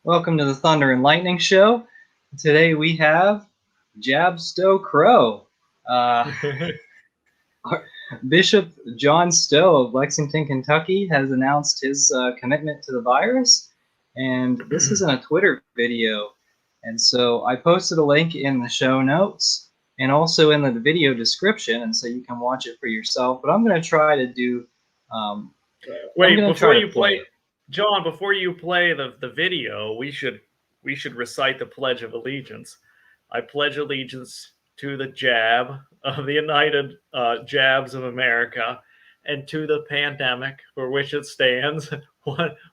Welcome to the Thunder and Lightning Show. Today we have Jab Stowe Crow. Bishop John Stowe of Lexington, Kentucky has announced his commitment to the virus, and this is in a Twitter video. And so I posted a link in the show notes and also in the video description, and so you can watch it for yourself. But I'm going to try to do. Wait, before you play, John, before you play the video, we should recite the Pledge of Allegiance. I pledge allegiance to the Jab of the United Jabs of America, and to the pandemic for which it stands.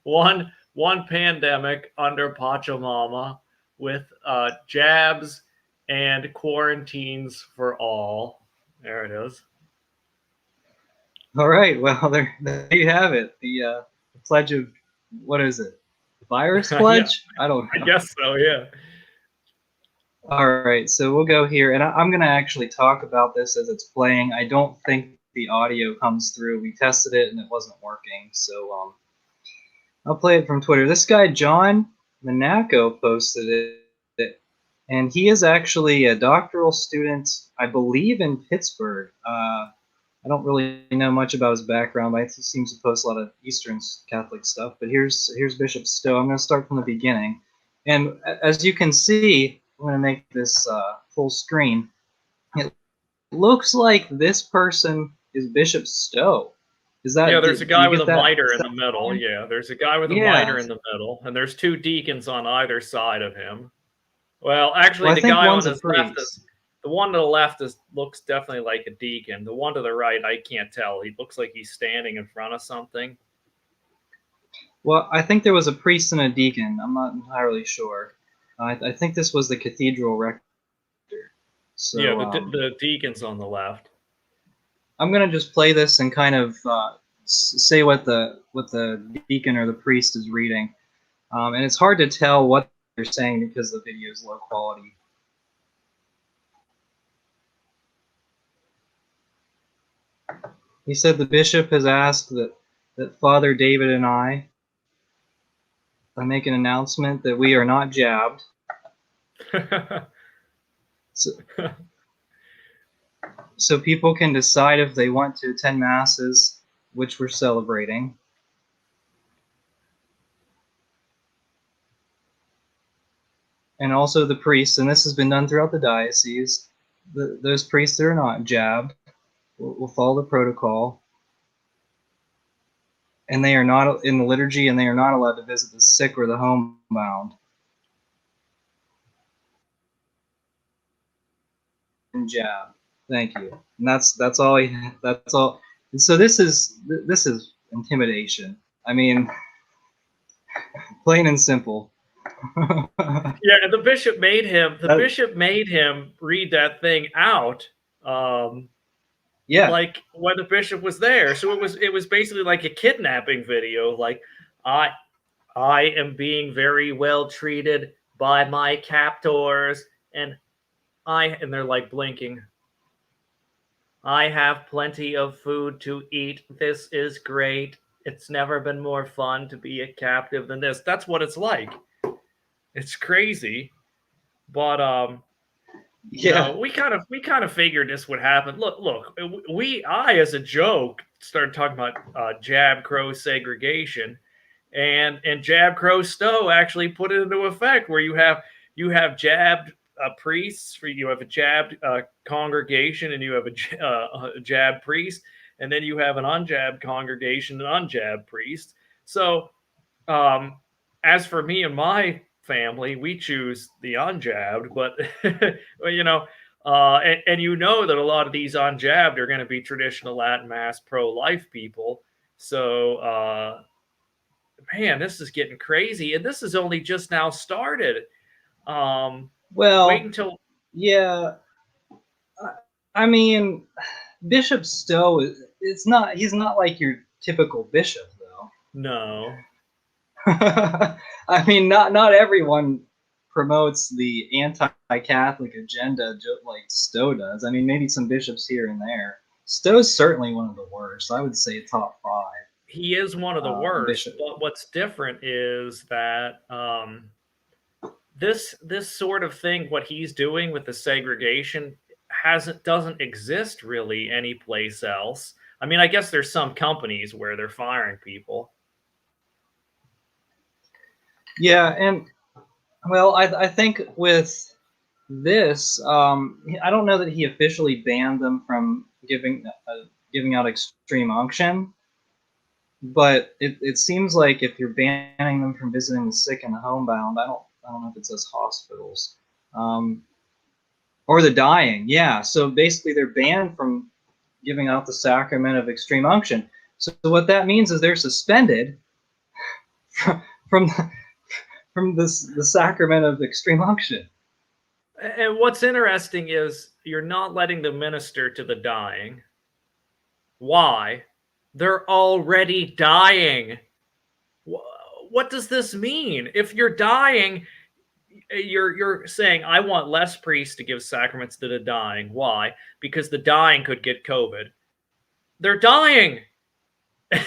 One pandemic under Pachamama, with jabs and quarantines for all. There it is. All right. Well, there you have it. The pledge of, what is it? Virus pledge? Yeah, I don't know. I guess so. Yeah. All right. So we'll go here, and I'm going to actually talk about this as it's playing. I don't think the audio comes through. We tested it and it wasn't working. So I'll play it from Twitter. This guy John Monaco posted it, and he is actually a doctoral student, I believe, in Pittsburgh. I don't really know much about his background, but he seems to post a lot of Eastern Catholic stuff. But here's Bishop Stowe. I'm going to start from the beginning. And as you can see, I'm going to make this full screen. It looks like this person is Bishop Stowe. Is that? Yeah, there's a guy with a mitre in the middle. Fine? Yeah, there's a guy with a mitre in the middle, and there's two deacons on either side of him. Well, actually, the guy on his left is the one to the left looks definitely like a deacon. The one to the right, I can't tell. He looks like he's standing in front of something. Well, I think there was a priest and a deacon. I'm not entirely sure. I think this was the cathedral rector. So, yeah, the deacon's on the left. I'm gonna just play this and kind of say what the deacon or the priest is reading, and it's hard to tell what they're saying because the video is low quality. He said the bishop has asked that Father David and I make an announcement that we are not jabbed. So people can decide if they want to attend masses, which we're celebrating. And also the priests, and this has been done throughout the diocese, those priests that are not jabbed will follow the protocol. And they are not in the liturgy, and they are not allowed to visit the sick or the homebound. And jab. Thank you. And that's all. That's all. And so this is intimidation. I mean, plain and simple. Yeah, and the bishop made him. The bishop made him read that thing out. Yeah. Like when the bishop was there, so it was basically like a kidnapping video. Like, I am being very well treated by my captors, and they're like blinking. I have plenty of food to eat. This is great. It's never been more fun to be a captive than this. That's what it's like. It's crazy, but yeah, you know, we kind of figured this would happen. Look, I as a joke started talking about Jab Crow segregation, and Jab Crow Stowe actually put it into effect, where you have jabbed priests, you have a jabbed congregation, and you have a jabbed priest, and then you have an unjabbed congregation, an unjabbed priest. So, as for me and my family, we choose the unjabbed, but you know, and you know that a lot of these unjabbed are going to be traditional Latin Mass pro-life people. So, man, this is getting crazy, and this is only just now started. Well, wait until I mean, Bishop Stowe he's not like your typical bishop, though. No. I mean, not everyone promotes the anti-Catholic agenda like Stowe does. I mean, maybe some bishops here and there. Stowe's certainly one of the worst. I would say top 5. He is one of the worst. But what's different is that this sort of thing, what he's doing with the segregation, doesn't exist really anyplace else. I mean, I guess there's some companies where they're firing people. Yeah, and well, I think with this, I don't know that he officially banned them from giving out extreme unction, but it seems like if you're banning them from visiting the sick and the homebound, I don't know if it says hospitals, um, or the dying. Yeah, so basically they're banned from giving out the sacrament of extreme unction. So what that means is they're suspended from the sacrament of extreme unction. And what's interesting is you're not letting them minister to the dying. Why? They're already dying. What does this mean? If you're dying, you're saying I want less priests to give sacraments to the dying. Why? Because the dying could get COVID. They're dying.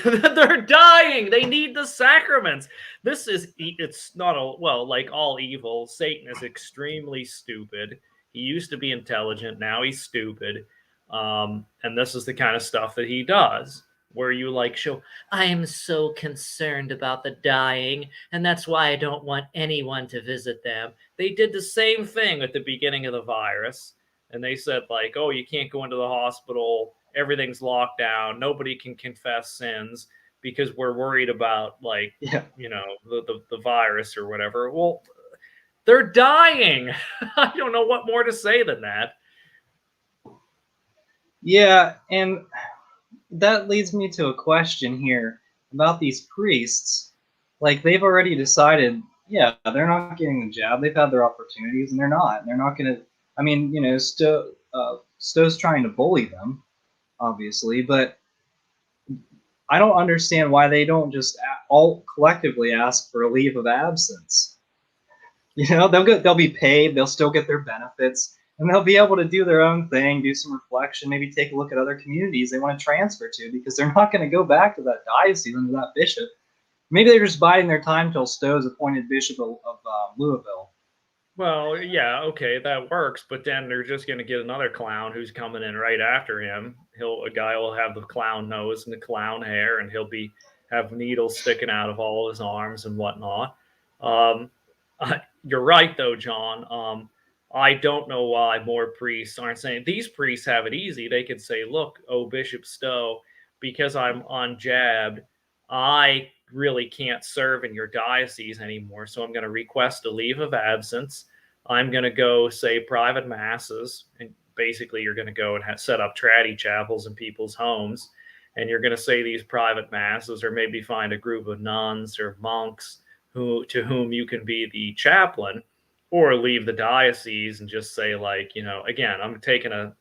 They're dying. They need the sacraments. It's not a, well, like all evil, Satan is extremely stupid. He used to be intelligent. Now he's stupid. And this is the kind of stuff that he does, where you like show, I am so concerned about the dying, and that's why I don't want anyone to visit them. They did the same thing at the beginning of the virus, and they said, like, oh, you can't go into the hospital, everything's locked down, nobody can confess sins because we're worried about, like, Yeah. the virus or whatever. Well, they're dying. I don't know what more to say than that. Yeah, and that leads me to a question here about these priests. Like they've already decided, yeah, they're not getting the jab. They've had their opportunities, and they're not. They're not going to. I mean, Stowe's trying to bully them, obviously, but I don't understand why they don't just all collectively ask for a leave of absence. They'll be paid. They'll still get their benefits, and they'll be able to do their own thing, do some reflection, maybe take a look at other communities they want to transfer to, because they're not going to go back to that diocese under that bishop. Maybe they're just biding their time till Stowe's appointed bishop of Louisville. Well, yeah, okay, that works, but then they're just going to get another clown who's coming in right after him. A guy will have the clown nose and the clown hair, and he'll be have needles sticking out of all his arms and whatnot. Um, you're right, though, John. I don't know why more priests aren't saying, these priests have it easy. They could say, look, oh, Bishop Stowe, because I'm unjabbed, I really can't serve in your diocese anymore. So I'm going to request a leave of absence. I'm going to go say private masses. And basically, you're going to go and set up tratty chapels in people's homes. And you're going to say these private masses, or maybe find a group of nuns or monks to whom you can be the chaplain, or leave the diocese and just say, like, again, I'm taking a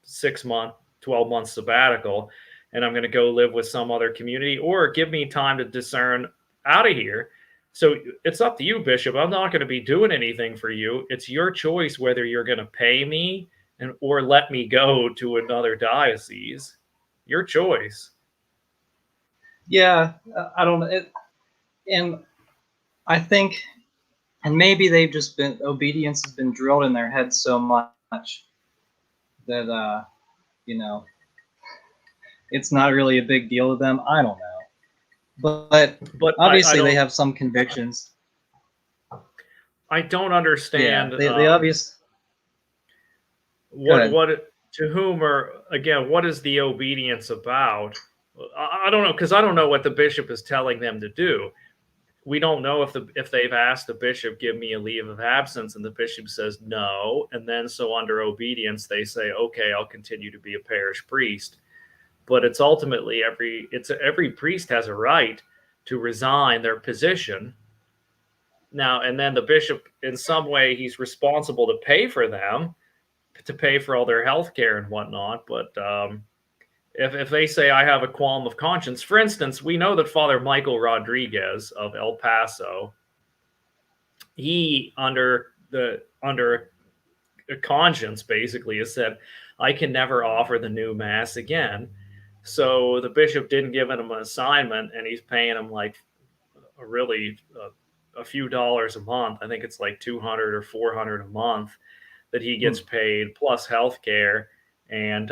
6-month, 12-month sabbatical, and I'm going to go live with some other community, or give me time to discern out of here. So it's up to you, Bishop. I'm not going to be doing anything for you. It's your choice whether you're going to pay me or let me go to another diocese. Your choice. Yeah, I don't know. And I think, and maybe they've just been, obedience has been drilled in their heads so much that, it's not really a big deal to them. I don't know. But obviously they have some convictions. I don't understand. Yeah, they obviously. What to whom, or again, what is the obedience about? I don't know, because I don't know what the bishop is telling them to do. We don't know if they've asked the bishop, give me a leave of absence, and the bishop says no, and then so under obedience they say, okay, I'll continue to be a parish priest. But it's ultimately every priest has a right to resign their position now, and then the bishop, in some way, he's responsible to pay for them, to pay for all their health care and whatnot. But if they say, I have a qualm of conscience, for instance, we know that Father Michael Rodriguez of El Paso, he under a conscience basically has said, I can never offer the new mass again. So the bishop didn't give him an assignment, and he's paying him like a really a few dollars a month. I think it's like 200 or 400 a month that he gets Hmm. paid plus health care. And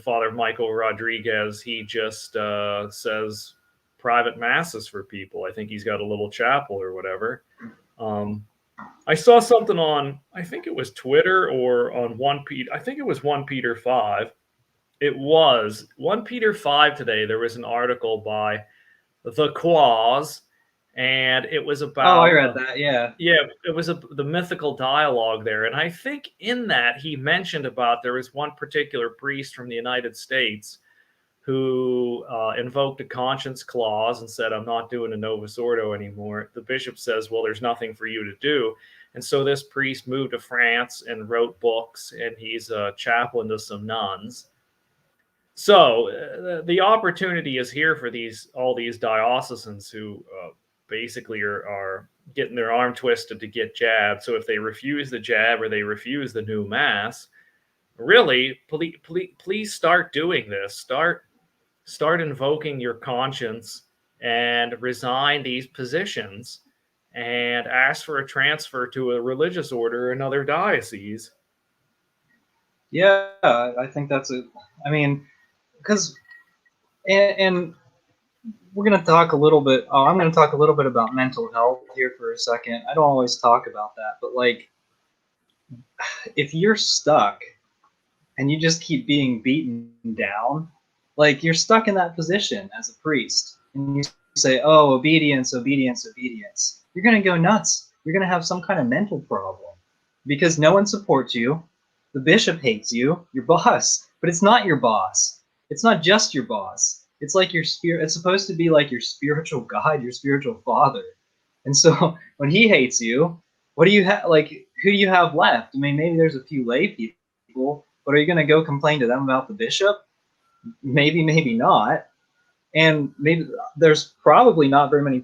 Father Michael Rodriguez, he just says private masses for people. I think he's got a little chapel or whatever. Um, I saw something on, I think it was Twitter or on 1 Peter. I think it was 1 Peter 5. It was 1 Peter 5 today. There was an article by the Quaz, and it was Oh, I about read that. Yeah. yeah, it was the mythical dialogue there. And I think in that he mentioned about there was one particular priest from the United States who invoked a conscience clause and said, I'm not doing a Novus Ordo anymore. The bishop says, well, there's nothing for you to do. And so this priest moved to France and wrote books, and he's a chaplain to some nuns. So the opportunity is here for all these diocesans who basically are getting their arm twisted to get jabbed. So if they refuse the jab or they refuse the new mass, really, please start doing this. Start invoking your conscience and resign these positions and ask for a transfer to a religious order or another diocese. Yeah, I think that's a. I mean, because and we're going to talk a little bit. Oh, I'm going to talk a little bit about mental health here for a second. I don't always talk about that, but like, if you're stuck and you just keep being beaten down, like you're stuck in that position as a priest, and you say, "Oh, obedience, obedience, obedience," you're going to go nuts. You're going to have some kind of mental problem because no one supports you. The bishop hates you, your boss, but it's not your boss. It's not just your boss. It's like your spirit. It's supposed to be like your spiritual guide, your spiritual father. And so when he hates you, what do you have? Like, who do you have left? I mean, maybe there's a few lay people, but are you going to go complain to them about the bishop? Maybe, maybe not. And maybe there's probably not very many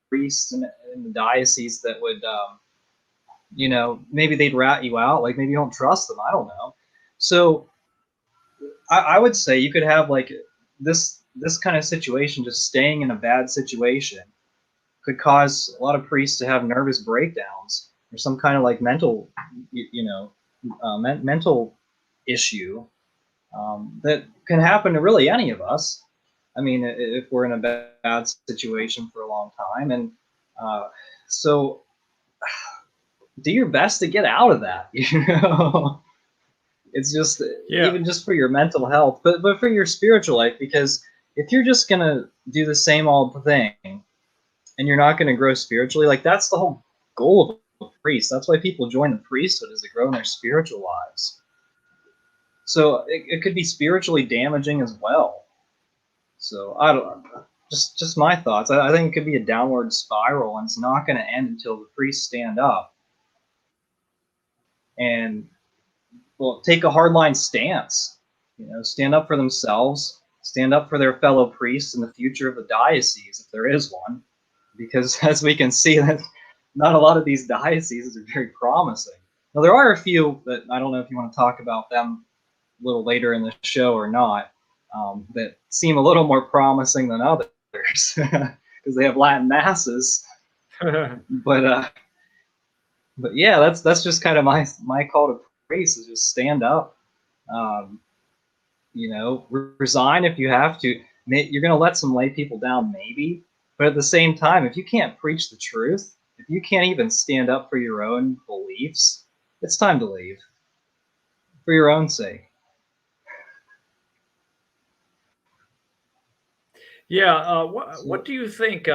priests in the diocese that would, maybe they'd rat you out. Like maybe you don't trust them. I don't know. So I would say you could have like this kind of situation, just staying in a bad situation could cause a lot of priests to have nervous breakdowns or some kind of like mental, mental issue that can happen to really any of us. I mean, if we're in a bad situation for a long time, and so do your best to get out of that. It's just Yeah. even just for your mental health, but for your spiritual life, because if you're just gonna do the same old thing and you're not gonna grow spiritually, like that's the whole goal of a priest. That's why people join the priesthood, is to grow in their spiritual lives. So it could be spiritually damaging as well. So I don't. Just my thoughts. I think it could be a downward spiral, and it's not going to end until the priests stand up and well take a hardline stance. Stand up for themselves, stand up for their fellow priests and the future of the diocese, if there is one. Because as we can see, that not a lot of these dioceses are very promising. Now there are a few that I don't know if you want to talk about them a little later in the show or not, that seem a little more promising than others because they have Latin masses. But yeah, that's just kind of my call to praise is just stand up. Um, resign if you have to. You're going to let some lay people down, maybe, but at the same time, if you can't preach the truth, if you can't even stand up for your own beliefs, it's time to leave for your own sake. Yeah. What So, do you think?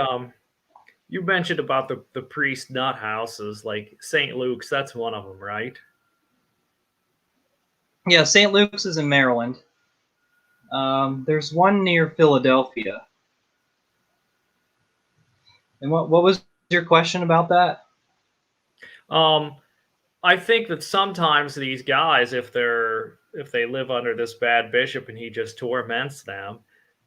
You mentioned about the priest nut houses, like St. Luke's. That's one of them, right? yeah, St. Luke's is in Maryland. There's one near Philadelphia. And what was your question about that? Um, I think that sometimes these guys, if they live under this bad bishop and he just torments them,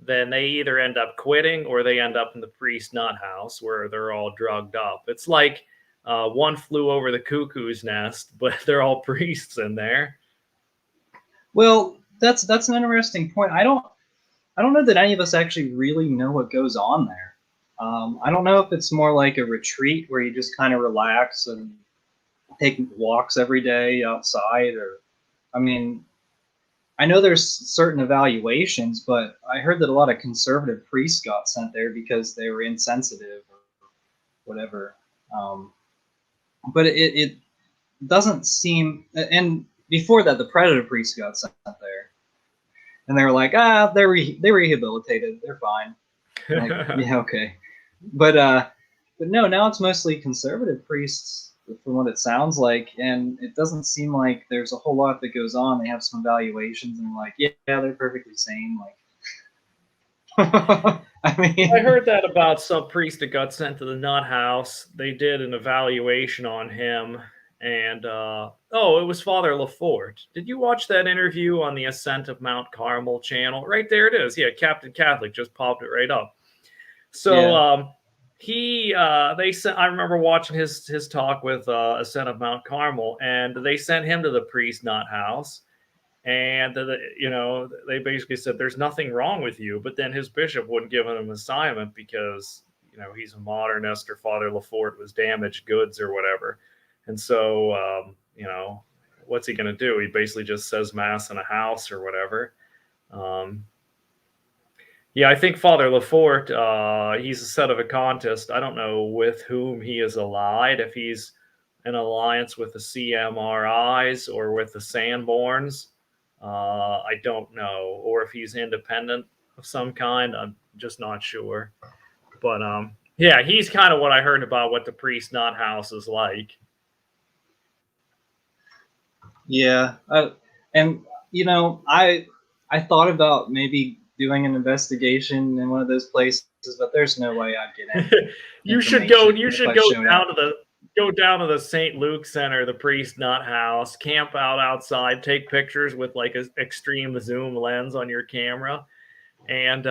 then they either end up quitting or they end up in the priest nut house where they're all drugged up. It's like one flew over the cuckoo's nest, but they're all priests in there. Well, that's an interesting point. I don't know that any of us actually really know what goes on there. I don't know if it's more like a retreat where you just kind of relax and take walks every day outside, or I mean, I know there's certain evaluations, but I heard that a lot of conservative priests got sent there because they were insensitive or whatever. Um, but it doesn't seem. And before that, the predator priests got sent there, and they were like, they rehabilitated, they're fine. I'm like, yeah, okay, but but no, now it's mostly conservative priests, from what it sounds like, and it doesn't seem like there's a whole lot that goes on. They have some evaluations, and they're like, yeah, they're perfectly sane. Like, I I mean, heard that about some priest that got sent to the nut house. They did an evaluation on him, and oh, it was Father Lafort. Did you watch that interview on the Ascent of Mount Carmel channel? Right there it is. Yeah, Captain Catholic just popped it right up. So yeah, they sent. I remember watching his talk with Ascent of Mount Carmel, and they sent him to the priest nut house, and they basically said there's nothing wrong with you, but then his bishop wouldn't give him an assignment because he's a modernist, or Father Lafort was damaged goods or whatever. And so what's he going to do? He basically just says mass in a house or whatever. um, yeah, I think Father Lafort, he's a set of a contest. I don't know with whom he is allied, if he's in alliance with the CMRIs or with the Sanborns. I don't know. Or if he's independent of some kind. I'm just not sure. But yeah, he's kind of what I heard about what the priest not house is like. yeah, and I thought about maybe doing an investigation in one of those places, but there's no way I'd get any You should go. information You if should I showed up. go down to the St. Luke Center, the priest nut house, camp out outside, take pictures with like an extreme zoom lens on your camera, and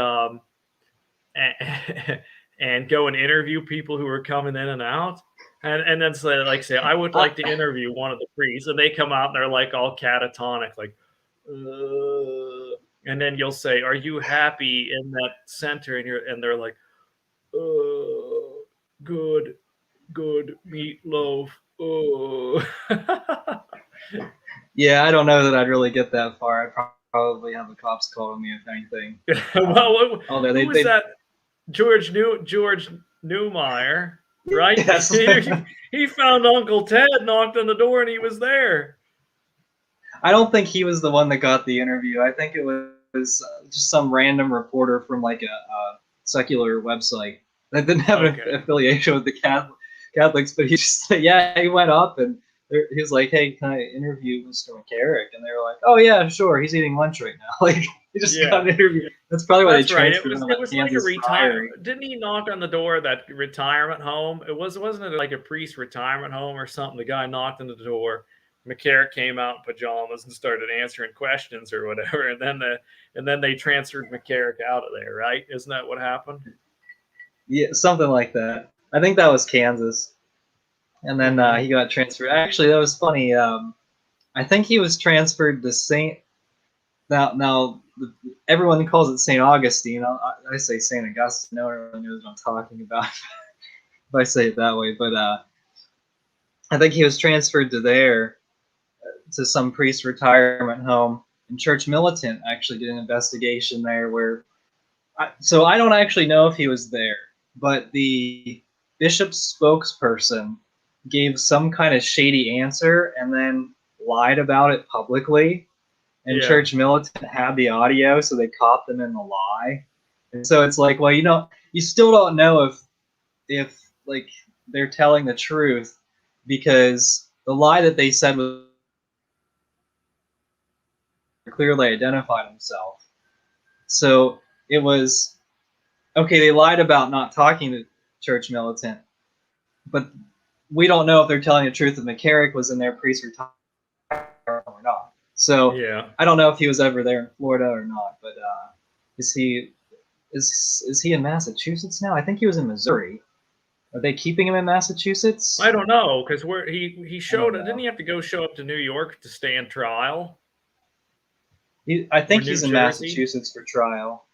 and go and interview people who are coming in and out. And then say, I would I, like to interview one of the priests, and they come out and they're like all catatonic, like, and then you'll say, "Are you happy in that center?" And they're like, good, good meatloaf. Oh. yeah, I don't know that I'd really get that far. I'd probably have the cops calling me if anything. Well, Although who was they that? George Newmeyer, right? yes. He found Uncle Ted, knocked on the door, and he was there. I don't think he was the one that got the interview. I think it was just some random reporter from like a secular website that didn't have an Okay. affiliation with the Catholics. But he just yeah, he went up and he was like, "Hey, can I interview Mr. McCarrick?" And they were like, "Oh yeah, sure. He's eating lunch right now." Like he just got Yeah. an interview. That's probably why they That's right. It transferred was him to it that was like a Kansas retire. friary. Didn't he knock on the door of that retirement home? Wasn't it like a priest retirement home or something? The guy knocked on the door. McCarrick came out in pajamas and started answering questions or whatever, and then they transferred McCarrick out of there. Right? Isn't that what happened? Yeah, something like that. I think that was Kansas. And then Mm-hmm. he got transferred. Actually, that was funny. I think he was transferred to Saint. Now, everyone calls it Saint Augustine. I say Saint Augustine. No one really knows what I'm talking about if I say it that way. But I think he was transferred to there, to some priest retirement home. And Church Militant actually did an investigation there where. So I don't actually know if he was there, but the bishop's spokesperson gave some kind of shady answer and then lied about it publicly. And Yeah. Church Militant had the audio, so they caught them in the lie. And so it's like, well, you still don't know if like they're telling the truth, because the lie that they said was clearly identified himself. So it was okay. They lied about not talking to Church Militant, but we don't know if they're telling the truth if McCarrick was in their priest retirement or not. So Yeah. I don't know if he was ever there in Florida or not, but is he is he in Massachusetts now? I think he was in Missouri. Are they keeping him in I Massachusetts? don't know because where he I showed. don't Didn't he know. have to go show up to New York to stand trial, I or think New he's in Jersey? Massachusetts for trial,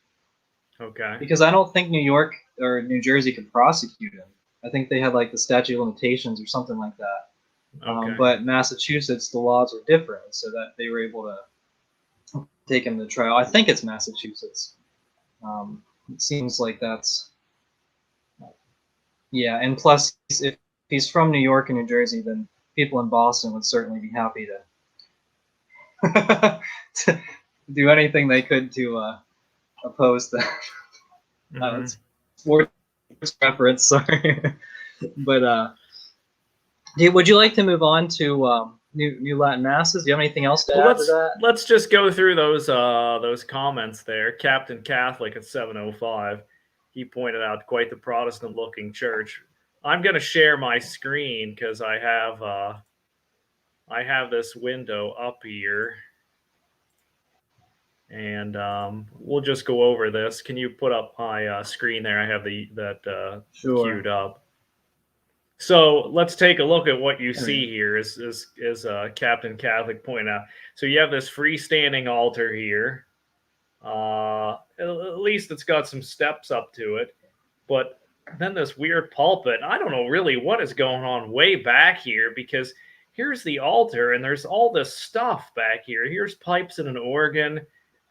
Okay. because I don't think New York or New Jersey could prosecute him. I think they had like the statute of limitations or something like that. Okay. But Massachusetts, the laws were different, so that they were able to take him to trial. I think it's Massachusetts. It seems like that's yeah. And plus, if he's from New York and New Jersey, then people in Boston would certainly be happy to, to do anything they could to oppose that. It's sports preference, sorry. But would you like to move on to new Latin masses? Do you have anything else to add to that? Let's just go through those comments there. Captain Catholic at 705, he pointed out quite the Protestant-looking church. I'm going to share my screen because I have this window up here, and we'll just go over this. Can you put up my screen there? I have that Sure. queued up. So let's take a look at what you see here. Is Captain Catholic pointed out? So you have this freestanding altar here. At least it's got some steps up to it, but then this weird pulpit. I don't know really what is going on way back here, because here's the altar and there's all this stuff back here. Here's pipes and an organ.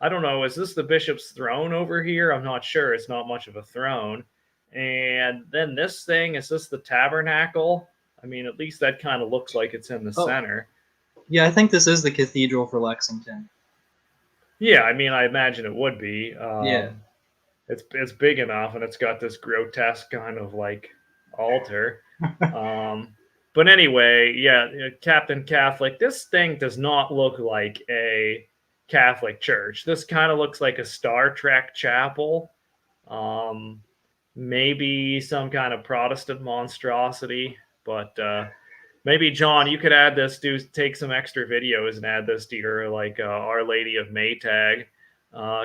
I don't know. Is this the bishop's throne over here? I'm not sure. It's not much of a throne. And then this thing, is this the tabernacle? I mean, at least that kind of looks like it's in the center. Yeah, I think this is the cathedral for Lexington. Yeah, I mean, I imagine it would be. Yeah. It's big enough, and it's got this grotesque kind of like altar. But anyway, yeah, Captain Catholic, this thing does not look like a Catholic church. This kind of looks like a Star Trek chapel. Maybe some kind of Protestant monstrosity, but maybe John, you could add this, take some extra videos and add this to your like Our Lady of Maytag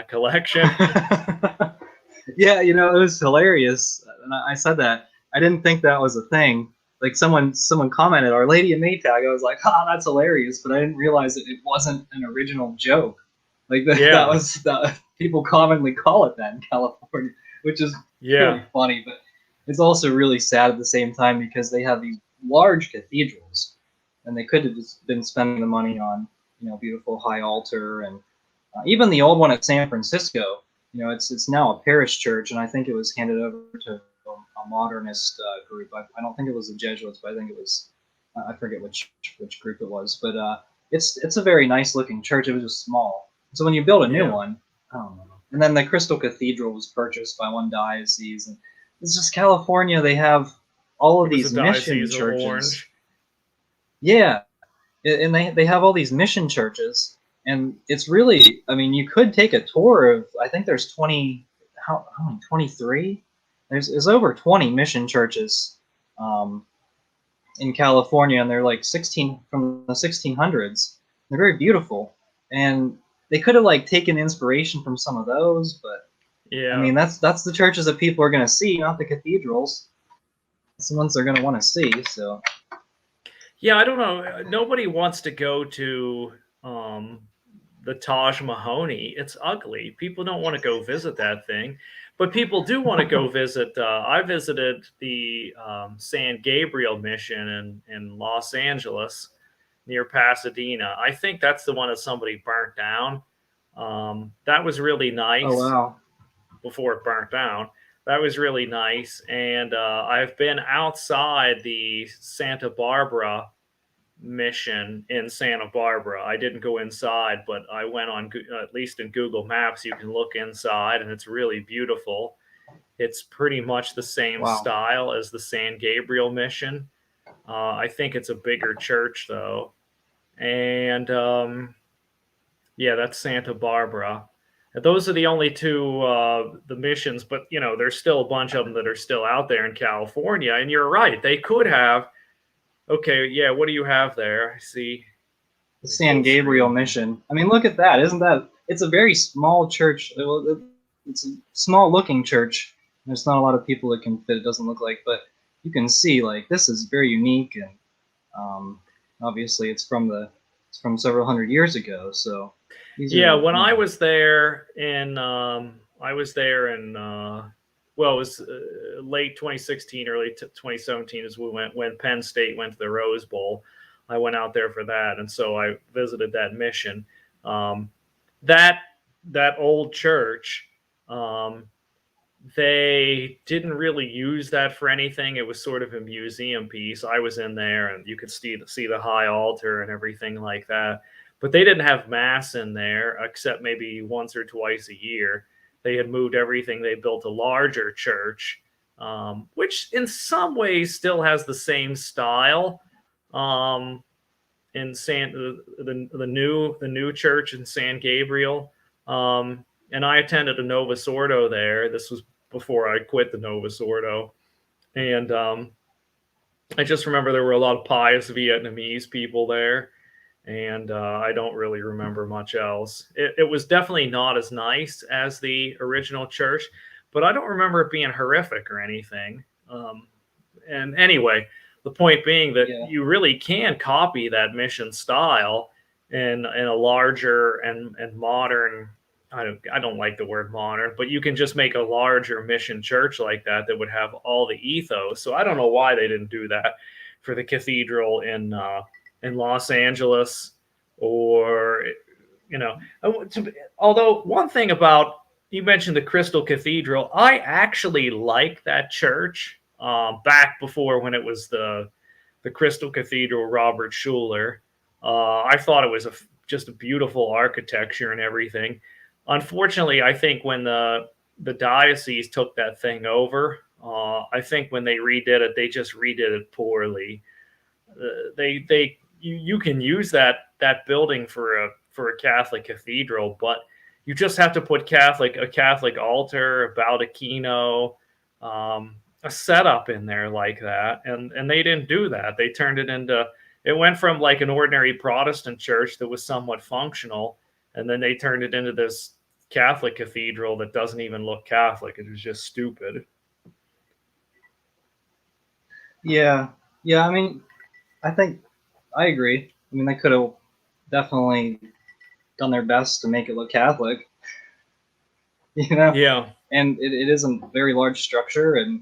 collection. Yeah, it was hilarious, and I said that I didn't think that was a thing. Like someone commented Our Lady of Maytag. I was like, that's hilarious, but I didn't realize that it wasn't an original joke. Like that was people commonly call it that in California, which is really funny, but it's also really sad at the same time because they have these large cathedrals, and they could have just been spending the money on beautiful high altar, and even the old one at San Francisco. It's now a parish church, and I think it was handed over to a modernist group. I don't think it was the Jesuits, but I think it was I forget which group it was. But it's a very nice looking church. It was just small. So when you build a new one, I don't know. And then the Crystal Cathedral was purchased by one diocese, and it's just California. They have all of these mission churches. Yeah, and they have all these mission churches, and it's really, I mean, you could take a tour of. I think there's 20. How many? 23. There's over 20 mission churches in California, and they're like 16 from the 1600s. They're very beautiful, and they could have like taken inspiration from some of those, but I mean that's the churches that people are going to see, not the cathedrals. It's the ones they're going to want to see. So yeah, I don't know. Nobody wants to go to the Taj Mahoney. It's ugly. People don't want to go visit that thing, but people do want to go visit. I visited the San Gabriel Mission in Los Angeles, near Pasadena. I think that's the one that somebody burnt down. That was really nice. Oh, wow. Before it burnt down. That was really nice. And I've been outside the Santa Barbara mission in Santa Barbara. I didn't go inside, but I went on, at least in Google Maps, you can look inside, and it's really beautiful. It's pretty much the same style as the San Gabriel mission. I think it's a bigger church, though. And yeah, that's Santa Barbara. And those are the only two the missions, but there's still a bunch of them that are still out there in California. And you're right, they could have. Okay, yeah, what do you have there? I see the San Gabriel Mission. I mean, look at that! Isn't that? It's a very small church. It's a small looking church. There's not a lot of people that can fit. It doesn't look like, but you can see like this is very unique, and obviously it's from several hundred years ago. So when I was there in well, it was late 2016, early 2017 is when Penn State went to the Rose Bowl. I went out there for that, and so I visited that mission. Um, that that old church, um, they didn't really use that for anything. It was sort of a museum piece. I was in there, and you could see the high altar and everything like that. But they didn't have mass in there, except maybe once or twice a year. They had moved everything. They built a larger church, which in some ways still has the same style. Um, in the new church in San Gabriel, and I attended a Novus Ordo there. This was before I quit the Novus Ordo, and I just remember there were a lot of pious Vietnamese people there, and I don't really remember much else. It was definitely not as nice as the original church, but I don't remember it being horrific or anything. And anyway, the point being that Yeah. you really can copy that mission style in a larger and modern. I don't like the word modern, but you can just make a larger mission church like that would have all the ethos. So I don't know why they didn't do that for the cathedral in Los Angeles, or you know. Although one thing about, you mentioned the Crystal Cathedral, I actually like that church. Back before, when it was the Crystal Cathedral, Robert Schuller, I thought it was just a beautiful architecture and everything. Unfortunately, I think when the diocese took that thing over, I think when they redid it, they just redid it poorly. You can use that building for a Catholic cathedral, but you just have to put a Catholic altar, a baldacchino, a setup in there like that, and they didn't do that. They turned it into, it went from like an ordinary Protestant church that was somewhat functional, and then they turned it into this Catholic cathedral that doesn't even look Catholic. It was just stupid. Yeah. Yeah. I mean, I think I agree. I mean, they could have definitely done their best to make it look Catholic, you know. Yeah, And it is a very large structure, and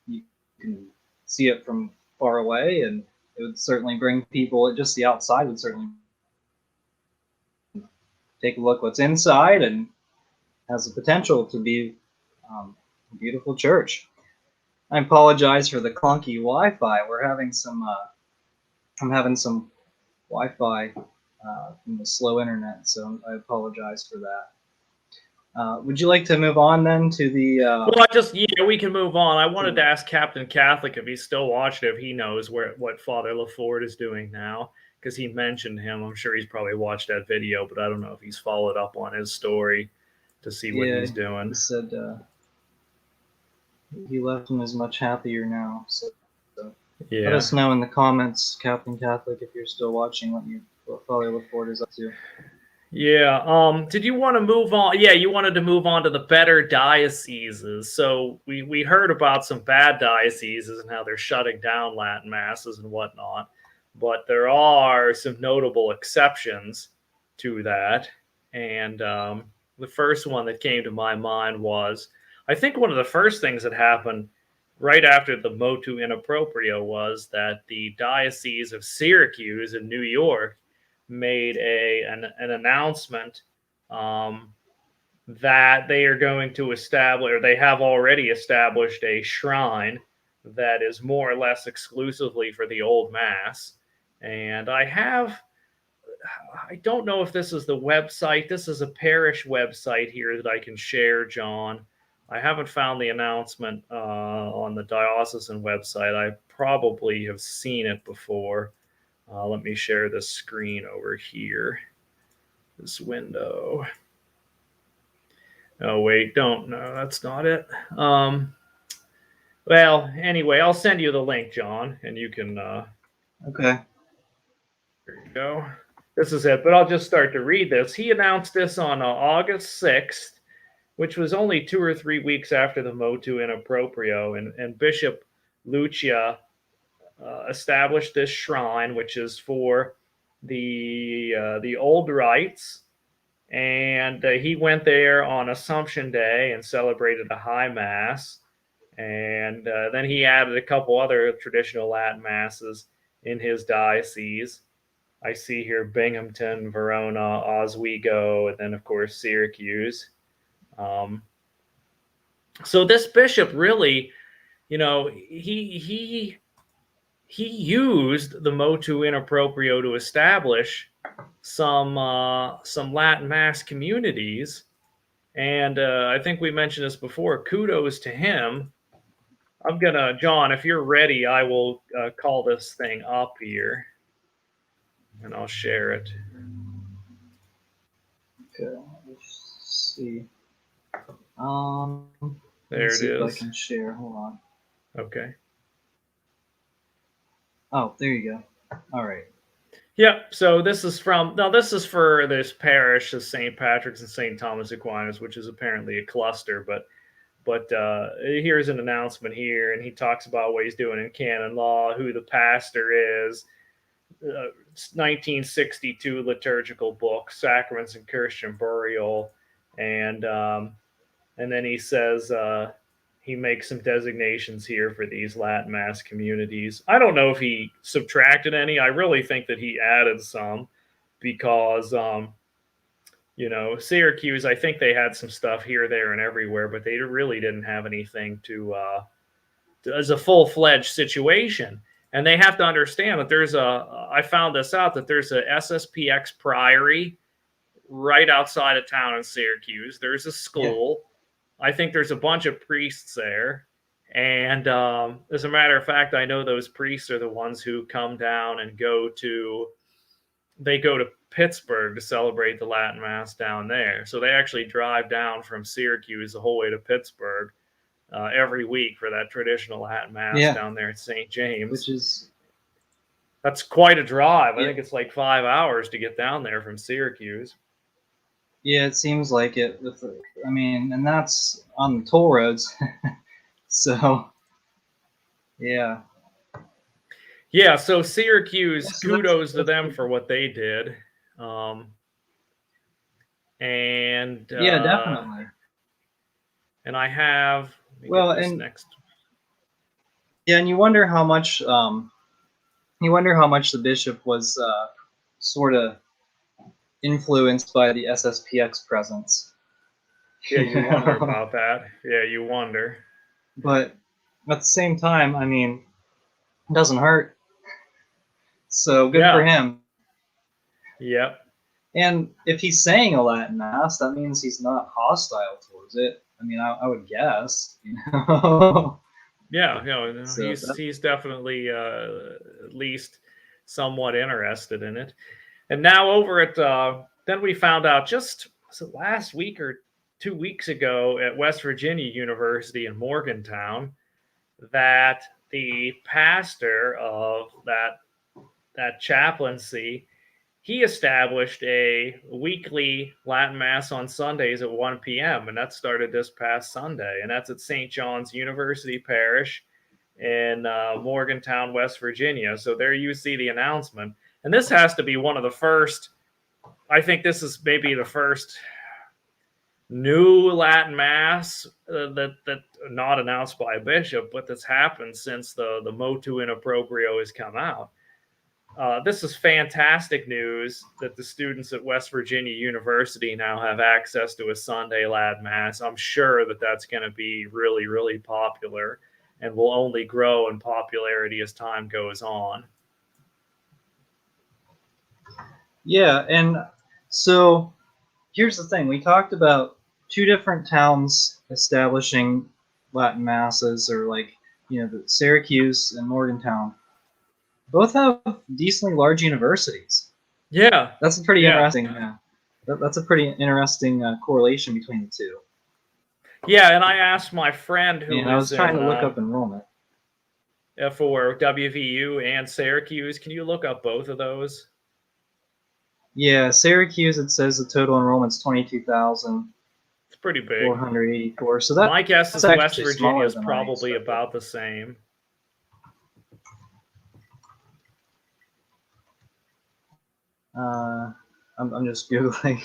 you can see it from far away, and it would certainly bring people. Just the outside would certainly take a look what's inside, and has the potential to be a beautiful church. I apologize for the clunky Wi-Fi. We're having some. I'm having some Wi-Fi from the slow internet, so I apologize for that. Would you like to move on then to the? well, yeah, we can move on. I wanted to ask Captain Catholic if he's still watching, if he knows what Father LaForde is doing now, because he mentioned him. I'm sure he's probably watched that video, but I don't know if he's followed up on his story to see what Yeah, he's he doing. said he left and is much happier now. So let Yeah. us know in the comments, Captain Catholic, if you're still watching, what Father LaForde is up to. Yeah. Did you want to move on? Yeah, you wanted to move on to the better dioceses. So we heard about some bad dioceses and how they're shutting down Latin masses and whatnot, but there are some notable exceptions to that. And the first one that came to my mind was, I think one of the first things that happened right after the motu in proprio was that the Diocese of Syracuse in New York made an announcement, um, that they are going to establish, or they have already established, a shrine that is more or less exclusively for the Old Mass. And I don't know if this is the website. This is a parish website here that I can share, John. I haven't found the announcement on the diocesan website. I probably have seen it before. Let me share this screen over here, this window. Oh, wait, don't. No, that's not it. Well, anyway, I'll send you the link, John, and you can. Okay. There you go. This is it, but I'll just start to read this. He announced this on August 6th, which was only 2 or 3 weeks after the motu in proprio, and Bishop Lucia established this shrine, which is for the old rites, and he went there on Assumption Day and celebrated a high mass. And then he added a couple other traditional Latin masses in his diocese. I see here Binghamton, Verona, Oswego, and then of course Syracuse. Um, so this bishop really, he used the motu in proprio to establish some Latin mass communities, and I think we mentioned this before. Kudos to him. I'm gonna, John, if you're ready, I will call this thing up here, and I'll share it. Okay, let's see. There Let's it see if I is. can share. Hold on. Okay. Oh, there you go. All right. Yep. So this is for this parish of St. Patrick's and St. Thomas Aquinas, which is apparently a cluster. But here's an announcement here, and he talks about what he's doing in canon law, who the pastor is, 1962 liturgical book, Sacraments and Christian Burial, and then he says he makes some designations here for these Latin Mass communities. I don't know if he subtracted any. I really think that he added some because, Syracuse, I think they had some stuff here, there, and everywhere, but they really didn't have anything as a full fledged situation. And they have to understand that I found this out, that there's a SSPX priory right outside of town in Syracuse. There's a school. Yeah. I think there's a bunch of priests there. And as a matter of fact, I know those priests are the ones who come down and go to Pittsburgh to celebrate the Latin Mass down there. So they actually drive down from Syracuse the whole way to Pittsburgh every week for that traditional Latin Mass down there at St. James. That's quite a drive. I think it's like 5 hours to get down there from Syracuse. Yeah, it seems like it. And that's on the toll roads. So, yeah. Yeah, so Syracuse, kudos to them for what they did. And yeah, definitely. And I have next. Yeah, and you wonder how much the bishop was sort of influenced by the SSPX presence. Yeah, you wonder about that. Yeah, you wonder. But at the same time, it doesn't hurt. So good for him. Yep. And if he's saying a Latin Mass, that means he's not hostile towards it. I would guess. Yeah, so he's definitely at least somewhat interested in it. And now over at then we found out just last week or 2 weeks ago at West Virginia University in Morgantown that the pastor of that chaplaincy, he established a weekly Latin Mass on Sundays at 1 p.m. and that started this past Sunday, and that's at St. John's University Parish in Morgantown, West Virginia. So there you see the announcement. And this has to be one of the first, I think this is maybe the first new Latin Mass that not announced by a bishop, but that's happened since the motu in proprio has come out. This is fantastic news that the students at West Virginia University now have access to a Sunday Latin Mass. I'm sure that that's going to be really, really popular and will only grow in popularity as time goes on. Yeah, and so here's the thing. We talked about 2 different towns establishing Latin Masses, or the Syracuse and Morgantown. Both have decently large universities. Yeah. That's a pretty interesting that's a pretty interesting correlation between the two. Yeah, and I asked my friend who I was trying to look up enrollment for WVU and Syracuse. Can you look up both of those? Yeah, Syracuse, it says the total enrollment's 22,000. It's pretty big. 484. So that my guess is West Virginia is probably about the same. I'm just Googling.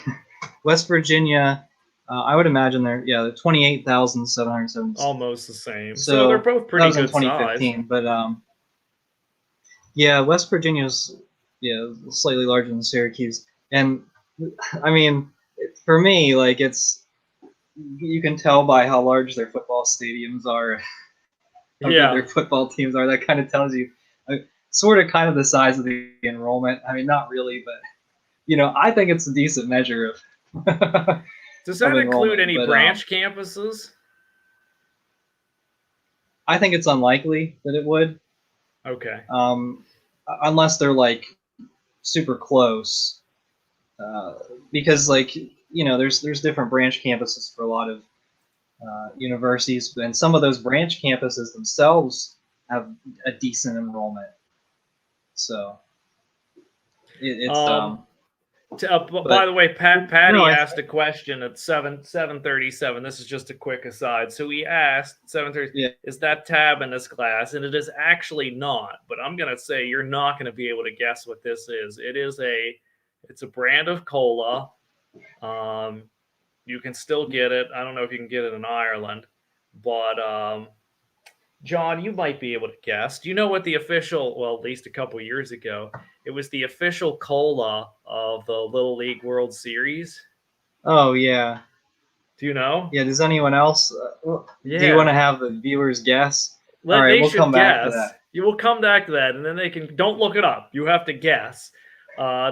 West Virginia, I would imagine they're 28,770. Almost the same. So they're So both that pretty was in good size. 2015, but yeah, West Virginia's slightly larger than Syracuse, and I mean, for me, like it's you can tell by how large their football stadiums are, how good Yeah. their football teams are. That kind of tells you, sort of, kind of the size of the enrollment. I mean, not really, but I think it's a decent measure of Does of that include enrollment. any But branch campuses? I think it's unlikely that it would, Okay. um, unless they're like super close, uh, because like there's different branch campuses for a lot of universities, and some of those branch campuses themselves have a decent enrollment. So it's Um, by but the way, no, Patty asked a question at 7:37. This is just a quick aside. So he asked 7:30, yeah. is that tab in this class? And it is actually not. But I'm gonna say you're not gonna be able to guess what this is. It's a brand of cola. You can still get it. I don't know if you can get it in Ireland, but John, you might be able to guess. Do you know what the official, well, at least a couple years ago, it was the official cola of the Little League World Series? Oh yeah. Do you know? Yeah. Does anyone else? Do you want Yeah. to have the viewers guess? All right, They we'll should come back to guess. that. You will come back to that, and then they can, don't look it up. You have to guess.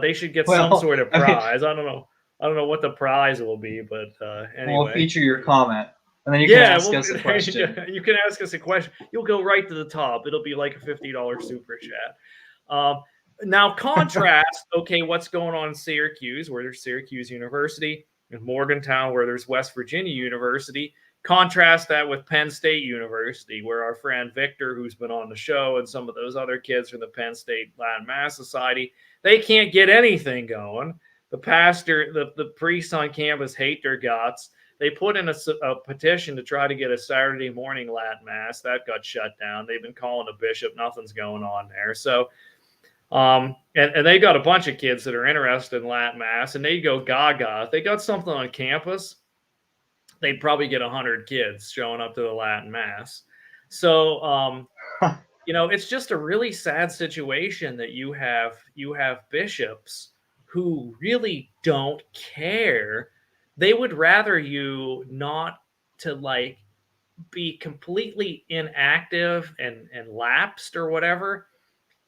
They should get some Well, sort of I mean, prize. I don't know. I don't know what the prize will be, but we'll anyway. feature your comment, and then you can Yeah, ask well, us a question. you can ask us a question. You'll go right to the top. It'll be like a $50 super chat. Um, now, contrast, okay, what's going on in Syracuse, where there's Syracuse University, and Morgantown, where there's West Virginia University. Contrast that with Penn State University, where our friend Victor, who's been on the show, and some of those other kids from the Penn State Latin Mass Society, they can't get anything going. The pastor, the priests on campus hate their guts. They put in a petition to try to get a Saturday morning Latin Mass. That got shut down. They've been calling a bishop. Nothing's going on there. So and they got a bunch of kids that are interested in Latin Mass, and they go gaga. If they got something on campus, they'd probably get 100 kids showing up to the Latin Mass. So, it's just a really sad situation that you have bishops who really don't care. They would rather you not to like be completely inactive and lapsed or whatever,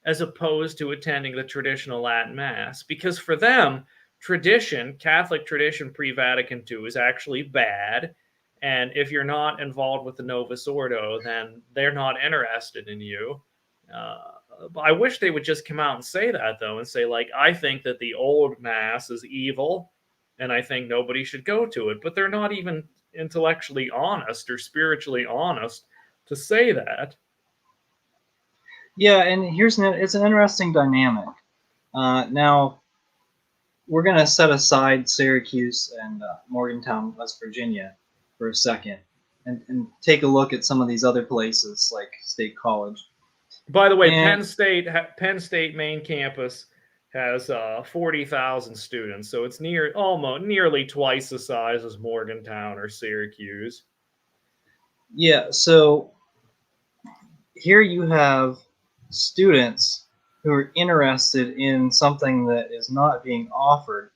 as opposed to attending the traditional Latin Mass. Because for them, Catholic tradition pre Vatican II is actually bad. And if you're not involved with the Novus Ordo, then they're not interested in you. I wish they would just come out and say that, though, and say, like, I think that the old Mass is evil, and I think nobody should go to it. But they're not even intellectually honest or spiritually honest to say that. Yeah, and it's an interesting dynamic. Now we're gonna set aside Syracuse and Morgantown, West Virginia, for a second, and take a look at some of these other places like State College. By the way, And Penn State main campus has 40,000 students, so it's nearly twice the size as Morgantown or Syracuse. yeah, so here you have students who are interested in something that is not being offered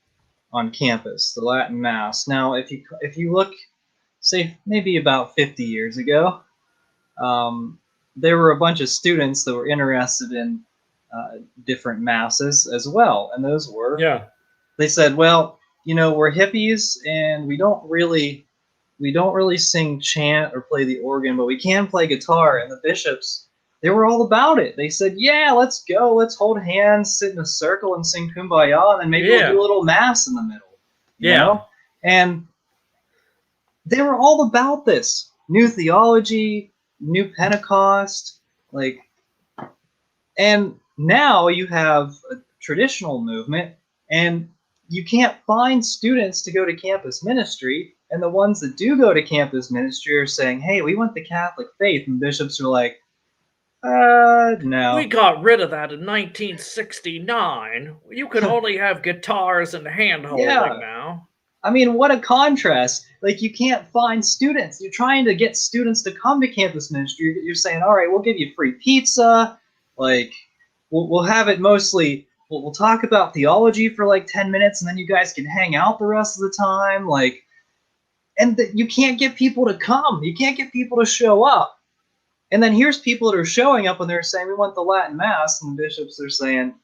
on campus, the Latin Mass. Now, if you look, say maybe about 50 years ago, there were a bunch of students that were interested in different masses as well, and those were, Yeah. they said, well, we're hippies and we don't really sing chant or play the organ, but we can play guitar. And the bishops, they were all about it. They said, yeah, let's go, let's hold hands, sit in a circle and sing Kumbaya, and then maybe we'll do a Yeah. little mass in the middle, Yeah. and they were all about this new theology, new Pentecost, like. And now you have a traditional movement, and you can't find students to go to campus ministry. And the ones that do go to campus ministry are saying, hey, we want the Catholic faith. And bishops are like, We no. got rid of that in 1969. You can only have guitars and hand holding Yeah. now. I mean, what a contrast. Like, you can't find students. You're trying to get students to come to campus ministry. You're saying, all right, we'll give you free pizza. Like, we'll have it mostly, we'll talk about theology for like 10 minutes and then you guys can hang out the rest of the time. Like, and you can't get people to come. You can't get people to show up. And then here's people that are showing up and they're saying, we want the Latin Mass. And the bishops are saying,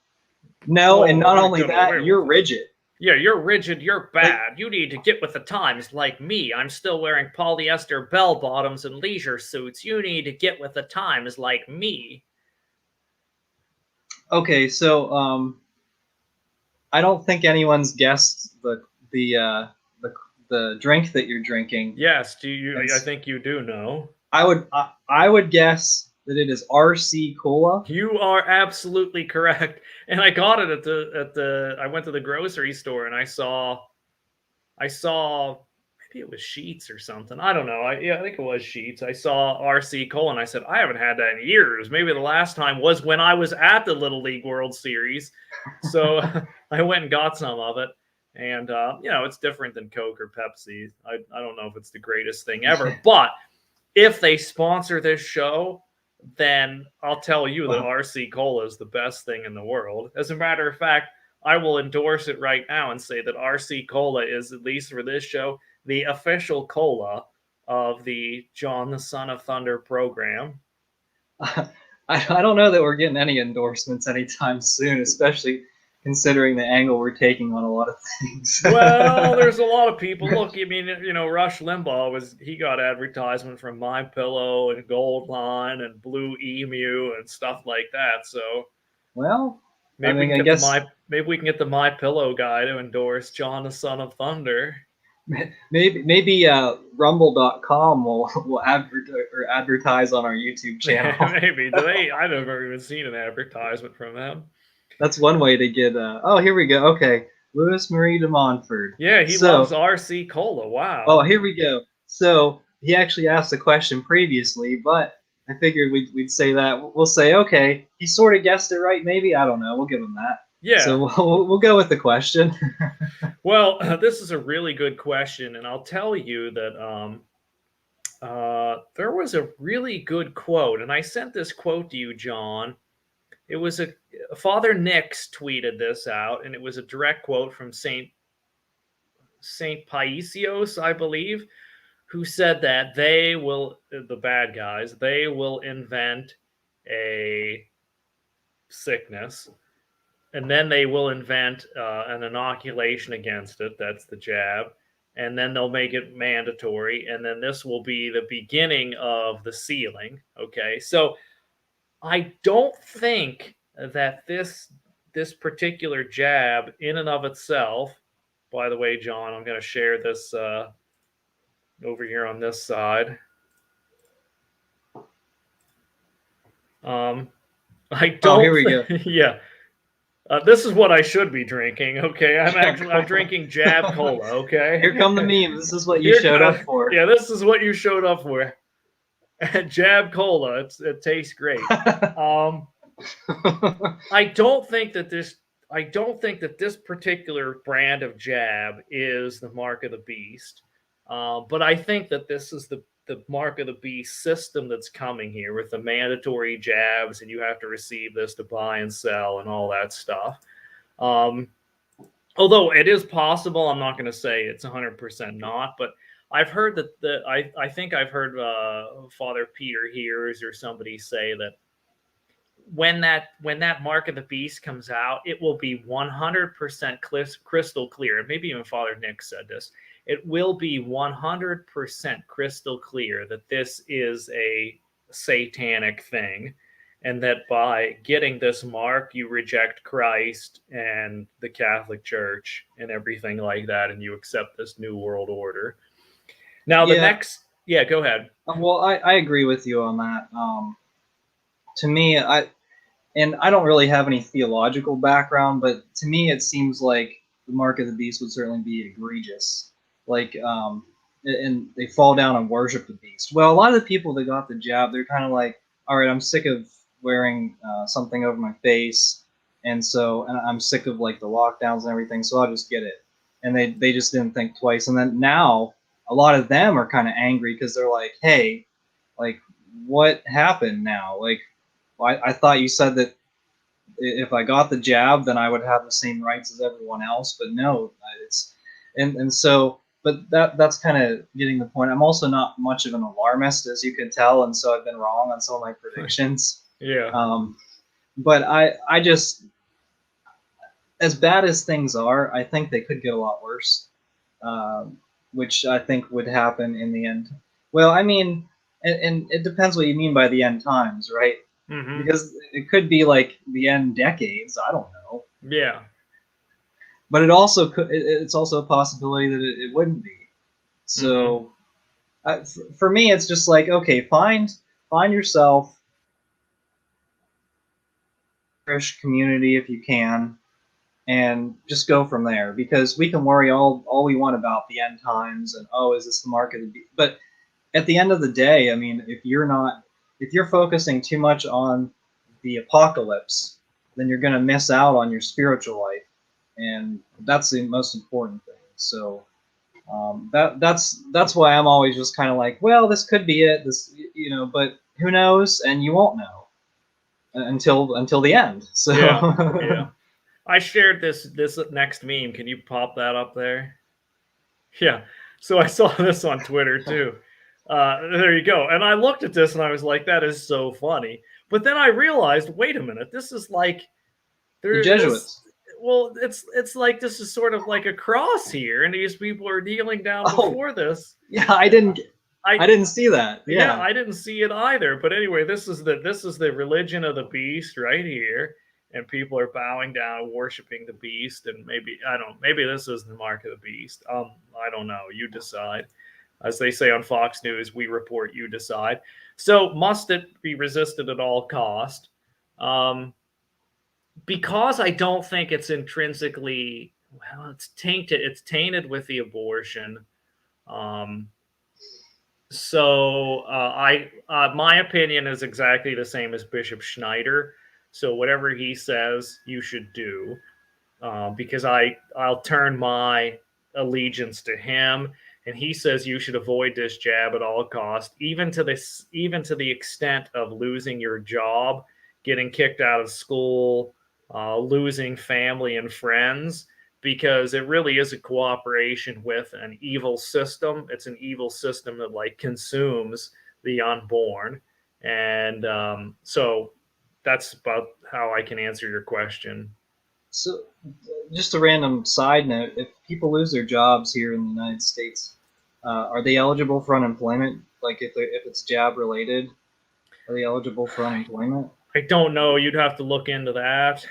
no. And not only that, you're rigid. Yeah, you're rigid, you're bad. Like, You need to get with the times like me. I'm still wearing polyester bell bottoms and leisure suits. You need to get with the times like me. okay, so I don't think anyone's guessed the drink that you're drinking. Yes, do you? I think you do know. I would guess that it is RC Cola. You are absolutely correct. And I got it at the I went to the grocery store and I saw maybe it was Sheets or something. I don't know. I think it was Sheets. I saw RC Cola and I said, I haven't had that in years. Maybe the last time was when I was at the Little League World Series. So I went and got some of it. And, it's different than Coke or Pepsi. I don't know if it's the greatest thing ever. But if they sponsor this show, then I'll tell you that RC Cola is the best thing in the world. As a matter of fact, I will endorse it right now and say that RC Cola is, at least for this show, the official cola of the John the Son of Thunder program. I don't know that we're getting any endorsements anytime soon, especially considering the angle we're taking on a lot of things. Well, there's a lot of people. Look, I mean, Rush Limbaugh he got advertisement from My Pillow and Goldline and Blue Emu and stuff like that. So, well, maybe we can get the My Pillow guy to endorse John the Son of Thunder. Maybe Rumble.com will advertise on our YouTube channel. Maybe. I've never even seen an advertisement from them. That's one way to get. Oh, here we go. Okay, Louis Marie de Montfort. Yeah, he loves RC Cola. Wow. Oh, here we go. So he actually asked the question previously, but I figured we'd say that. We'll say, okay, he sort of guessed it right. Maybe, I don't know. We'll give him that. Yeah. So we'll go with the question. Well, this is a really good question, and I'll tell you that there was a really good quote, and I sent this quote to you, John. It was Father Nix tweeted this out, and it was a direct quote from Saint Paisios, I believe, who said that the bad guys, they will invent a sickness, and then they will invent an inoculation against it. That's the jab. And then they'll make it mandatory. And then this will be the beginning of the sealing. Okay. So I don't think that this particular jab in and of itself, by the way, John, I'm going to share this over here on this side. I don't. Oh, here we go. Yeah. This is what I should be drinking. Okay, I'm drinking Jab Cola. Okay, here come the memes. This is what you showed up for. Yeah, this is what you showed up for. Jab Cola. It tastes great. I don't think that this particular brand of jab is the mark of the beast. But I think that this is the mark of the beast system that's coming here with the mandatory jabs, and you have to receive this to buy and sell and all that stuff. Although it is possible, I'm not going to say it's 100% not, but I've heard that I think I've heard Father Peter Hears or somebody say that when that mark of the beast comes out, it will be 100% crystal clear. Maybe even Father Nick said this. It will be 100% crystal clear that this is a satanic thing, and that by getting this mark, you reject Christ and the Catholic Church and everything like that, and you accept this new world order. Now, go ahead. Well, I agree with you on that. To me, I don't really have any theological background, but to me, it seems like the mark of the beast would certainly be egregious. Like, and they fall down and worship the beast. Well, a lot of the people that got the jab, they're kind of like, all right, I'm sick of wearing something over my face, and I'm sick of like the lockdowns and everything, so I'll just get it. and they just didn't think twice. And then now a lot of them are kind of angry because they're like, hey, like what happened now? Like I thought you said that if I got the jab, then I would have the same rights as everyone else. But no, it's and so. But that's kind of getting the point. I'm also not much of an alarmist, as you can tell, and so I've been wrong on some of my predictions. Yeah. But I just, as bad as things are, I think they could get a lot worse, which I think would happen in the end. Well, I mean, and it depends what you mean by the end times, right? Mm-hmm. Because it could be like the end decades. I don't know. Yeah. But it also could. It's also a possibility that it wouldn't be. Mm-hmm. So for me, it's just like, okay, find yourself a Irish community if you can, and just go from there. Because we can worry all we want about the end times and, oh, is this the mark of the beast? But at the end of the day, I mean, if you're focusing too much on the apocalypse, then you're going to miss out on your spiritual life, and that's the most important thing. So that's why I'm always just kind of like, well, this could be it, this, but who knows? And you won't know until the end. So Yeah. Yeah. I shared this next meme. Can you pop that up there? Yeah. So I saw this on Twitter too. There you go. And I looked at this and I was like, that is so funny. But then I realized, wait a minute, this is like the there this Jesuits. well, it's like this is sort of like a cross here, and these people are kneeling down Oh, before this. yeah, I didn't I I didn't see that. Yeah, Yeah. I didn't see it either. But anyway, this is the religion of the beast right here, and people are bowing down, worshiping the beast, and maybe I don't. Maybe this is the mark of the beast. I don't know. You decide. As they say on Fox News, we report, you decide. So, must it be resisted at all cost? Um, because I don't think it's intrinsically well, it's tainted. It's tainted with the abortion. Um, so I my opinion is exactly the same as Bishop Schneider. So whatever he says, you should do, because I'll turn my allegiance to him, and he says you should avoid this jab at all cost, even to the extent of losing your job, getting kicked out of school, losing family and friends, because it really is a cooperation with an evil system. It's an evil system that like consumes the unborn, and so that's about how I can answer your question. So, just a random side note: if people lose their jobs here in the United States, are they eligible for unemployment? Like if it's job related, are they eligible for unemployment? I don't know. You'd have to look into that.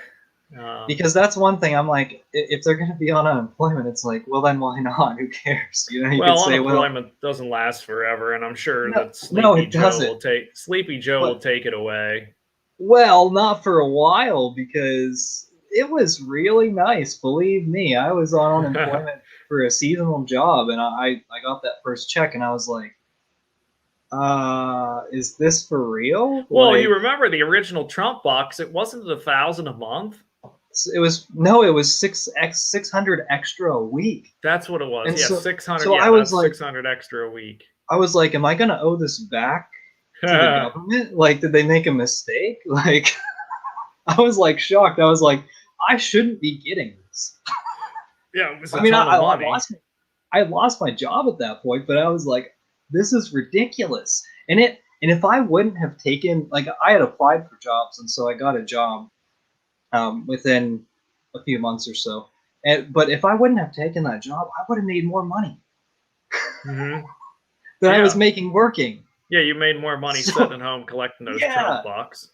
Um, Because that's one thing. I'm like, if they're going to be on unemployment, it's like, well, then why not? Who cares? You could well, say, well, unemployment doesn't last forever, and I'm sure no, that no, it doesn't. Sleepy Joe will But take it away. well, not for a while because it was really nice. Believe me, I was on unemployment for a seasonal job, and I got that first check, and I was like, is this for real? Well, you Like, remember the original Trump box? It wasn't 1,000 a month. it was no, it was 600 extra a week, That's what it was. and Yeah, 600. so Yeah, that's 600 extra a week. I was like, am I gonna owe this back to the government? Like, did they make a mistake? Like, I was like shocked. I was like, I shouldn't be getting this. Yeah, it was I a mean, ton of money. I lost my job at that point, but I was like, this is ridiculous. And if I wouldn't have taken, like, I had applied for jobs, and so I got a job within a few months or so. But if I wouldn't have taken that job, I would have made more money Mm-hmm. than I was Yeah, making working. yeah, you made more money So sitting at home collecting those Trump yeah, bucks.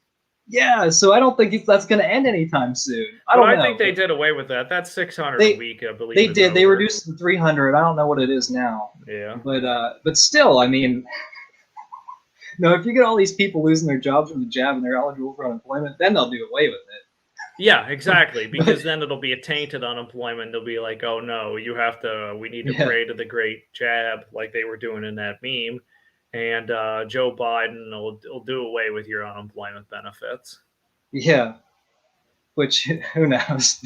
yeah. So I don't think that's going to end anytime soon. I But don't I think know, they but did away with that. That 600 a they week, I believe, they is did. They over. reduced it to 300. I don't know what it is now, Yeah. but still, I mean, no. If you get all these people losing their jobs from the jab and they're eligible for unemployment, then they'll do away with Yeah, exactly. it. But Because then it'll be a tainted unemployment. They'll be like, oh no, we need to yeah, pray to the great jab, like they were doing in that meme. And Joe Biden will do away with your unemployment benefits. yeah. Which who knows?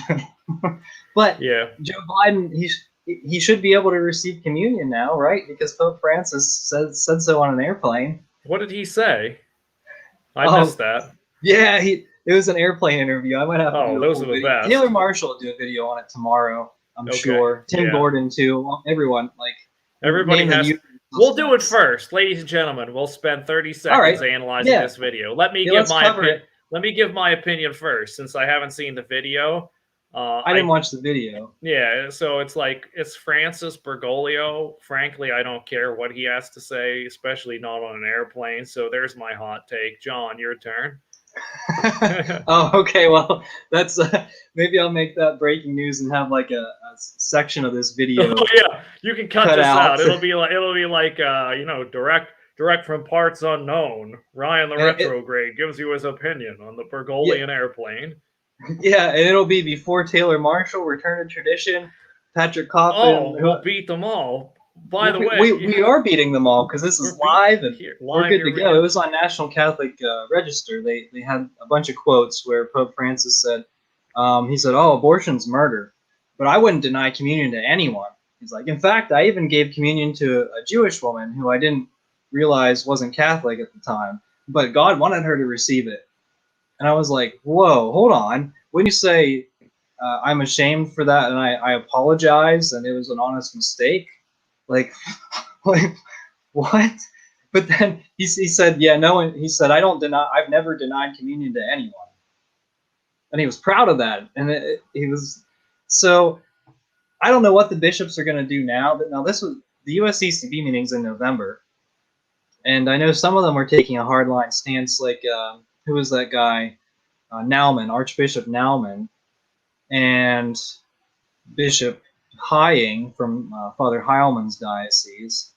But Yeah. Joe Biden, he should be able to receive communion now, right? Because Pope Francis said so on an airplane. What did he say? I Oh, missed that. yeah, it was an airplane interview. I might have to Oh, do a those are full the video. Taylor best. Marshall will do a video on it tomorrow, I'm Okay. sure. Tim Yeah. Gordon too. Everyone, like Everybody name the has. usual We'll do it suspects. first, ladies and gentlemen. We'll spend 30 All right, seconds analyzing yeah, this video. Let me yeah. give Let's my cover opinion. it. Let me give my opinion first, since I haven't seen the video. I didn't I watch the video. Yeah, so it's Francis Bergoglio. Frankly, I don't care what he has to say, especially not on an airplane. So there's my hot take. John, your turn. Oh, okay. Well, that's maybe I'll make that breaking news and have like a section of this Oh video yeah, you can cut cut this out. out. It'll be like direct from parts unknown. Ryan the It, retrograde gives you his opinion on the yeah, Bergoglian airplane. yeah, and it'll be before Taylor Marshall, Return to Tradition, Patrick Coffin. Oh, we'll beat them all. By the We, way, we are beating them all because this is we're beat live and here we're live. good Here to we go. It go. was on National Catholic Register. They had a bunch of quotes where Pope Francis said, he said, "Oh, abortion's murder," but I wouldn't deny communion to anyone. He's like, in fact, I even gave communion to a Jewish woman who I didn't realize wasn't Catholic at the time, but God wanted her to receive it. And I was like, whoa, hold on. When you say I'm ashamed for that and I apologize and it was an honest mistake, like, like what? But then he said, yeah, no one. He said, I don't deny. I've never denied communion to anyone, and he was proud of that. And he was so. I don't know what the bishops are going to do now. But now this was the USCCB meetings in November, and I know some of them are taking a hardline stance. Like who was that guy? Naumann, Archbishop Naumann, and Bishop Hying from Father Heilman's diocese.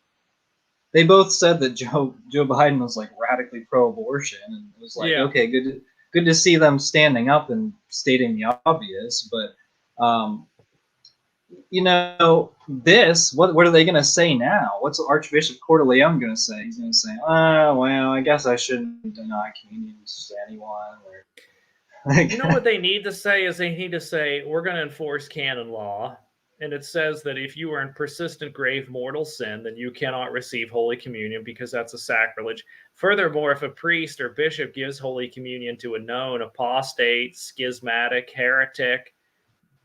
They both said that Joe Biden was like radically pro-abortion, and it was like, Yeah. okay, good to see them standing up and stating the obvious. But you know, what are they going to say now? What's Archbishop Coeur d'Leon going to say? He's going to say, oh well, I guess I shouldn't deny communions to anyone. Or like, You know what they need to say is they need to say we're going to enforce canon law, and it says that if you are in persistent grave mortal sin, then you cannot receive Holy Communion because that's a sacrilege. Furthermore, if a priest or bishop gives Holy Communion to a known apostate, schismatic, heretic,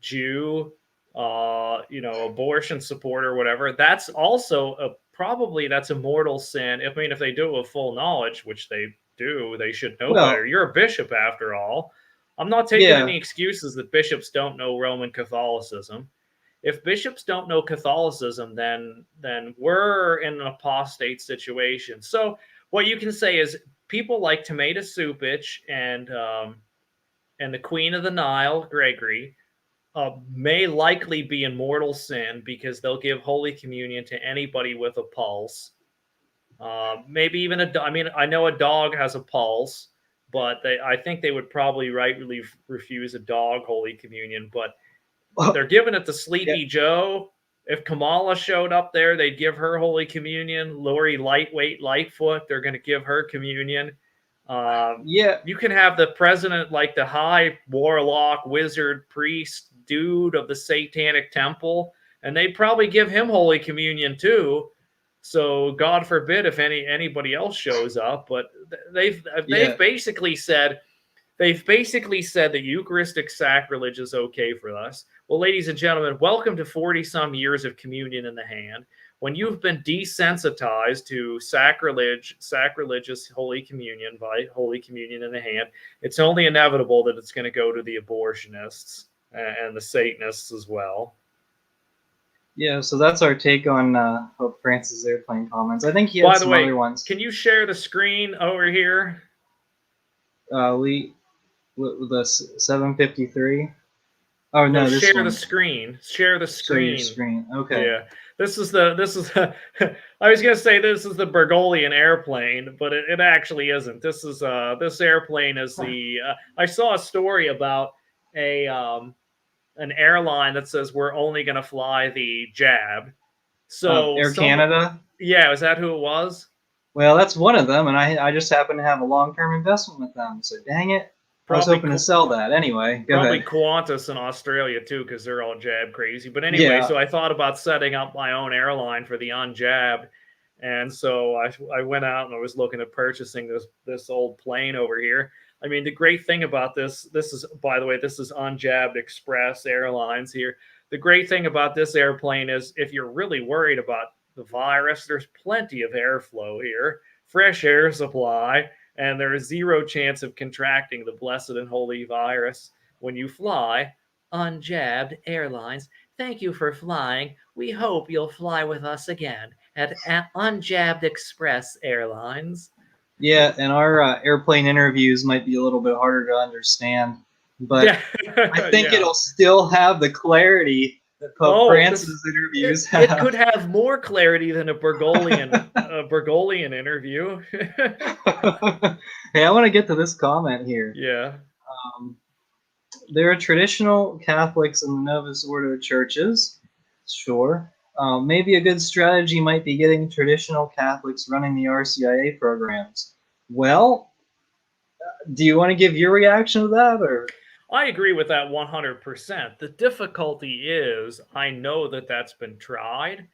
Jew, abortion supporter, whatever, that's also probably that's a mortal sin. I mean, if they do it with full knowledge, which they do, they should know better. well, You're a bishop after all. I'm not taking yeah, any excuses that bishops don't know Roman Catholicism. If bishops don't know Catholicism, then we're in an apostate situation. So what you can say is people like Tomato Supich and the Queen of the Nile, Gregory, may likely be in mortal sin because they'll give Holy Communion to anybody with a pulse. Maybe even I mean, I know a dog has a pulse, but I think they would probably rightly refuse a dog Holy Communion. But they're giving it to yeah, Sleepy Joe. If Kamala showed up there, they'd give her Holy Communion. Lori Lightweight Lightfoot, they're going to give her communion. yeah, You can have the president, like the high warlock, wizard, priest, dude of the Satanic Temple, and they'd probably give him Holy Communion too. So God forbid if anybody else shows up, but they've yeah. basically said that Eucharistic sacrilege is okay for us. Well, ladies and gentlemen, welcome to 40 some years of communion in the hand. When you've been desensitized to sacrilegious Holy Communion by Holy Communion in the hand, it's only inevitable that it's going to go to the abortionists and the Satanists as well. Yeah, so that's our take on Pope Francis' airplane comments. I think he had By the some way, other ones. can you share the screen over here? The 753. Oh No, no, this share the one. screen. Share the Show your screen. screen. Okay. Yeah. This is I was gonna say this is the Bergoglian airplane, but it actually isn't. This airplane is the I saw a story about a an airline that says we're only gonna fly the jab. So Air Canada. yeah, is that who it was? Well, that's one of them, and I just happen to have a long-term investment with them. So dang it. I was Probably hoping to sell that. Anyway, go Probably ahead. Qantas in Australia too, because they're all jab crazy. But anyway, Yeah. so I thought about setting up my own airline for the unjabbed, and so I went out and I was looking at purchasing this old plane over here. I mean, the great thing about this is, by the way, this is Unjabbed Express Airlines here. The great thing about this airplane is if you're really worried about the virus, there's plenty of airflow here, fresh air supply, and there is zero chance of contracting the blessed and holy virus when you fly. Unjabbed Airlines, thank you for flying. We hope you'll fly with us again at Unjabbed Express Airlines. Yeah, and our airplane interviews might be a little bit harder to understand, but Yeah, I think yeah. it'll still have the clarity that Pope Oh, Francis interviews it could have. have more clarity than a Bergoglian interview. Hey, I want to get to this comment here. Yeah. Um, there are traditional Catholics in the Novus Ordo churches, sure. Maybe a good strategy might be getting traditional Catholics running the RCIA programs. Well, do you want to give your reaction to that, or? I agree with that 100%. The difficulty is, I know that that's been tried,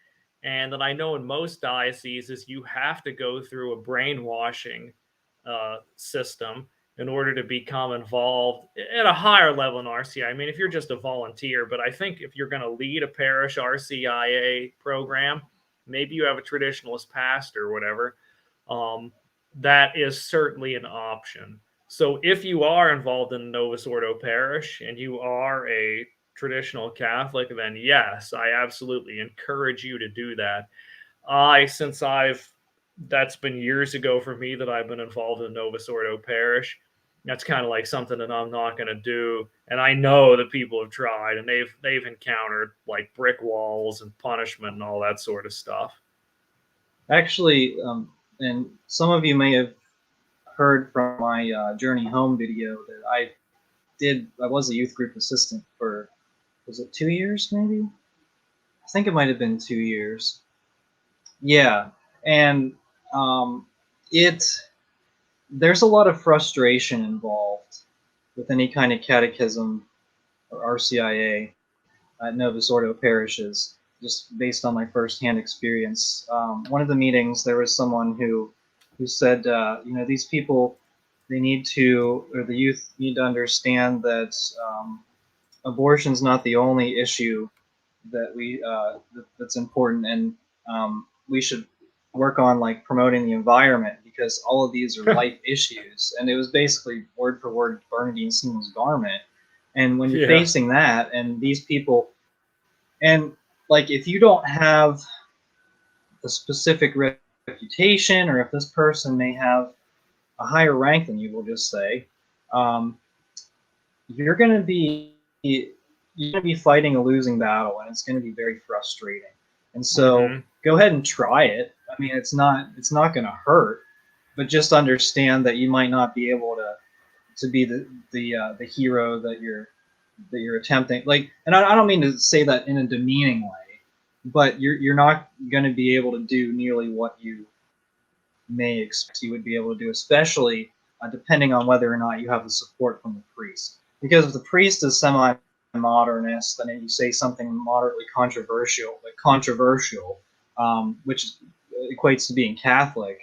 and that I know in most dioceses you have to go through a brainwashing system in order to become involved at a higher level in RCI. I mean, if you're just a volunteer, but I think if you're going to lead a parish RCIA program, maybe you have a traditionalist pastor or whatever, um, that is certainly an option. So if you are involved in Novus Ordo parish and you are a traditional Catholic, then yes, I absolutely encourage you to do that. Since that's been years ago for me that I've been involved in Novus Ordo parish. That's kind of like something that I'm not going to do. And I know that people have tried and they've encountered like brick walls and punishment and all that sort of stuff. Actually, and some of you may have heard from my Journey Home video that I was a youth group assistant for, was it 2 years maybe? I think it might have been 2 years. Yeah, and um, it there's a lot of frustration involved with any kind of catechism or RCIA at Novus Ordo parishes, just based on my firsthand experience. One of the meetings, there was someone who said, these people, they need to, or the youth need to understand that abortion's not the only issue that that's important, and we should work on like promoting the environment because all of these are life issues. And it was basically word for word Bernadine Simon's garment. And when you're Yeah. facing that, and these people, and like if you don't have a specific reputation, or if this person may have a higher rank than you, we'll just say, um, you're going to be fighting a losing battle, and it's going to be very frustrating. And so Mm-hmm. go ahead and try it. I mean, it's not going to hurt, but just understand that you might not be able to be the hero that you're attempting. Like, and I don't mean to say that in a demeaning way, but you're not going to be able to do nearly what you may expect you would be able to do, especially depending on whether or not you have the support from the priest. Because if the priest is semi-modernist, then you say something moderately controversial, which equates to being Catholic,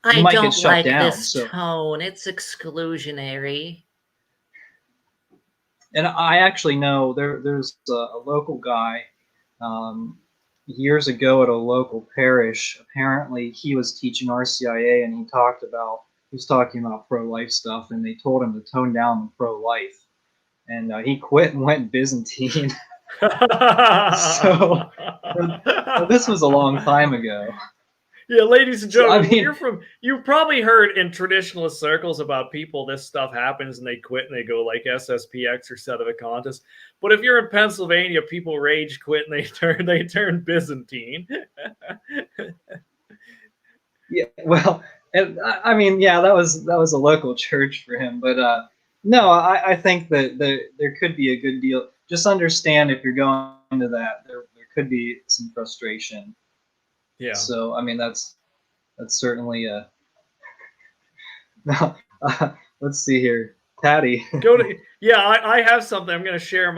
you I might get don't shut like down. this So, tone. It's exclusionary. and I actually know there's a local guy um, years ago at a local parish. Apparently, he was teaching RCIA, and he was talking about pro-life stuff, and they told him to tone down the pro-life, and he quit and went Byzantine. So this was a long time ago. Yeah, ladies and So I gentlemen, mean, you've probably heard in traditionalist circles about people, this stuff happens and they quit and they go like SSPX or Sedevacantis. But if you're in Pennsylvania, people rage quit and they turn Byzantine. yeah, well, and I mean, yeah, that was a local church for him, but no, I think that there could be a good deal. Just understand if you're going to that, there could be some frustration. Yeah. So I mean, that's certainly a. Now, let's see here. Patty. Go to yeah. I have something. I'm going to share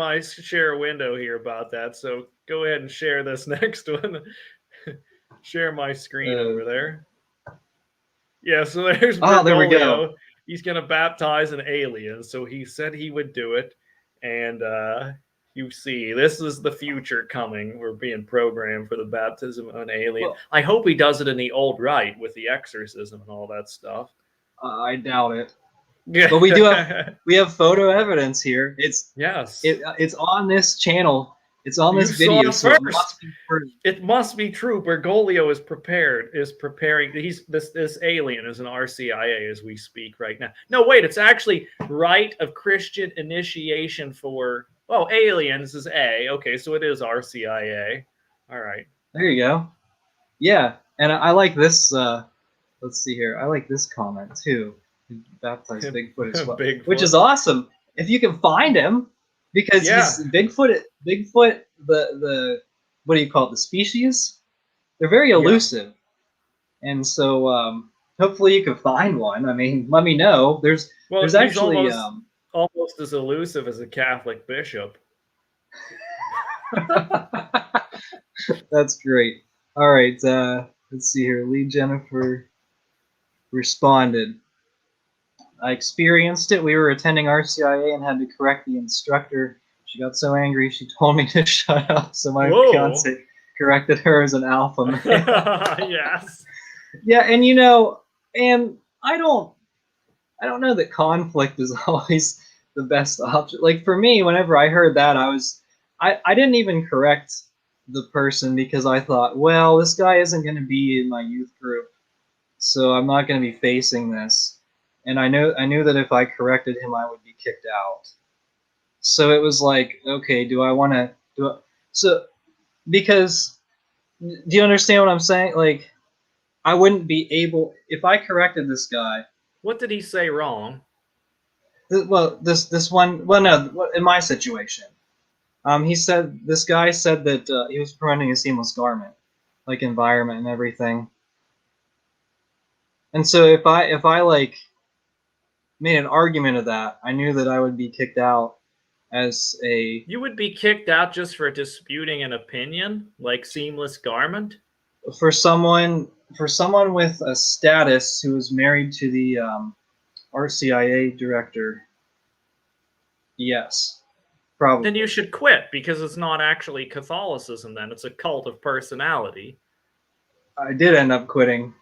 a window here about that. So go ahead and share this next one. Share my screen over there. Yeah. So there's there we go. Bergoglio. He's going to baptize an alien. So he said he would do it, and you see, this is the future coming. We're being programmed for the baptism of an alien. Well, I hope he does it in the old rite with the exorcism and all that stuff. I doubt it. But we have photo evidence here. It's on this channel. It's on this video, so it must be true. It must be true. Bergoglio is preparing. This alien is an RCIA as we speak right now. No, wait, it's actually Rite of Christian Initiation for aliens is A. Okay, so it is RCIA. All right. There you go. Yeah, and I like this. Let's see here. I like this comment too. Baptized Bigfoot as well, which is awesome if you can find him, because he's Bigfoot. The what do you call it? The species. They're very elusive, and so hopefully you can find one. I mean, let me know. There's actually almost as elusive as a Catholic bishop. That's great. All right, let's see here. Lee Jennifer responded. I experienced it. We were attending RCIA and had to correct the instructor. She got so angry she told me to shut up. So my fiance corrected her as an alpha male. Yes. Yeah, and and I don't know that conflict is always the best option. Like for me, whenever I heard that, I didn't even correct the person because I thought, well, this guy isn't going to be in my youth group, so I'm not going to be facing this. And I knew that if I corrected him, I would be kicked out. So it was like, okay, do I want to do it? So, because, do you understand what I'm saying? Like, I wouldn't be able, if I corrected this guy. What did he say wrong? Well, this one, well, no, in my situation, this guy said that he was promoting a seamless garment, like environment and everything. And so if I like made an argument of that, I knew that I would be kicked out as a... You would be kicked out just for disputing an opinion, like seamless garment? For someone with a status who is married to the RCIA director, yes, probably. Then you should quit, because it's not actually Catholicism then. It's a cult of personality. I did end up quitting.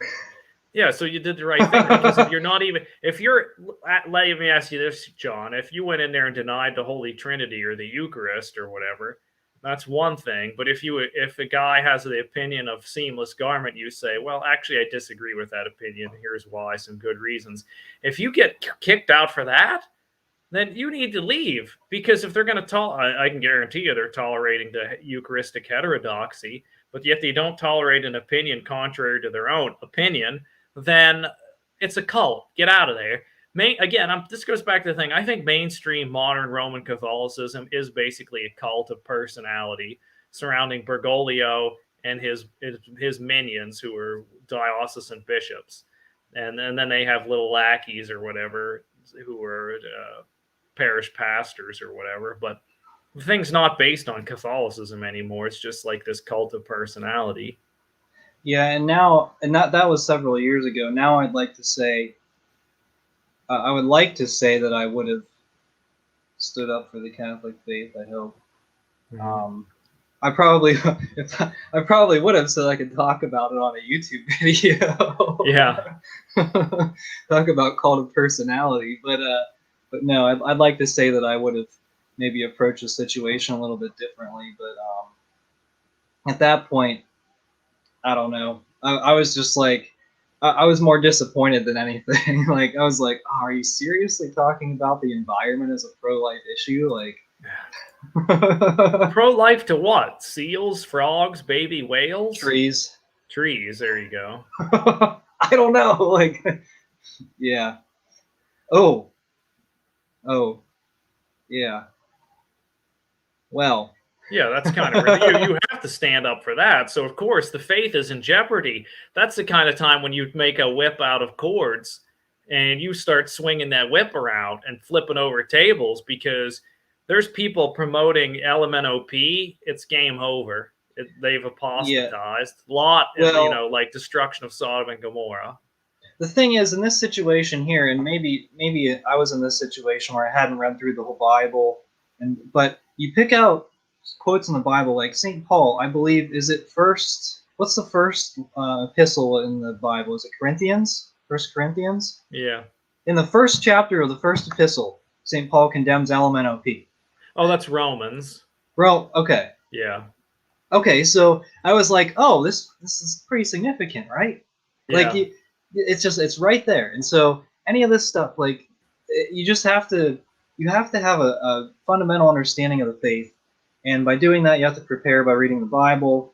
Yeah, so you did the right thing, because let me ask you this, John, if you went in there and denied the Holy Trinity or the Eucharist or whatever, that's one thing. But if a guy has the opinion of seamless garment, you say, well, actually, I disagree with that opinion. Here's why, some good reasons. If you get kicked out for that, then you need to leave, because if they're going to I can guarantee you they're tolerating the Eucharistic heterodoxy, but yet they don't tolerate an opinion contrary to their own opinion, then it's a cult. Get out of there. This goes back to the thing. I think mainstream modern Roman Catholicism is basically a cult of personality surrounding Bergoglio and his minions, who are diocesan bishops, and then they have little lackeys or whatever who are parish pastors or whatever. But the thing's not based on Catholicism anymore. It's just like this cult of personality. Yeah, and that was several years ago. Now I'd like to say, I would like to say that I would have stood up for the Catholic faith. I hope. Mm-hmm. I probably would have, so I could talk about it on a YouTube video. Yeah. Talk about cult of personality, but no, I'd like to say that I would have maybe approached the situation a little bit differently. But at that point, I don't know. I was just like, I was more disappointed than anything. Like, I was like, oh, are you seriously talking about the environment as a pro-life issue? Like, pro-life to what? Seals, frogs, baby whales? Trees. There you go. I don't know. Like, yeah. Oh, yeah. Well. Yeah, that's kind of really, you have to stand up for that. So, of course, the faith is in jeopardy. That's the kind of time when you make a whip out of cords and you start swinging that whip around and flipping over tables because there's people promoting LMNOP, it's game over. They've apostatized. Lot, Well, like destruction of Sodom and Gomorrah. the thing is, in this situation here, and maybe I was in this situation where I hadn't read through the whole Bible, but you pick out quotes in the Bible, like St. Paul, I believe, is it first? What's the first epistle in the Bible? Is it Corinthians? First Corinthians? Yeah. In the first chapter of the first epistle, St. Paul condemns LMNOP. Oh, that's Romans. Bro, okay. Yeah. Okay, so I was like, oh, this is pretty significant, right? Yeah. Like, it's right there. And so any of this stuff, like, you just have to have a fundamental understanding of the faith, and by doing that, you have to prepare by reading the Bible.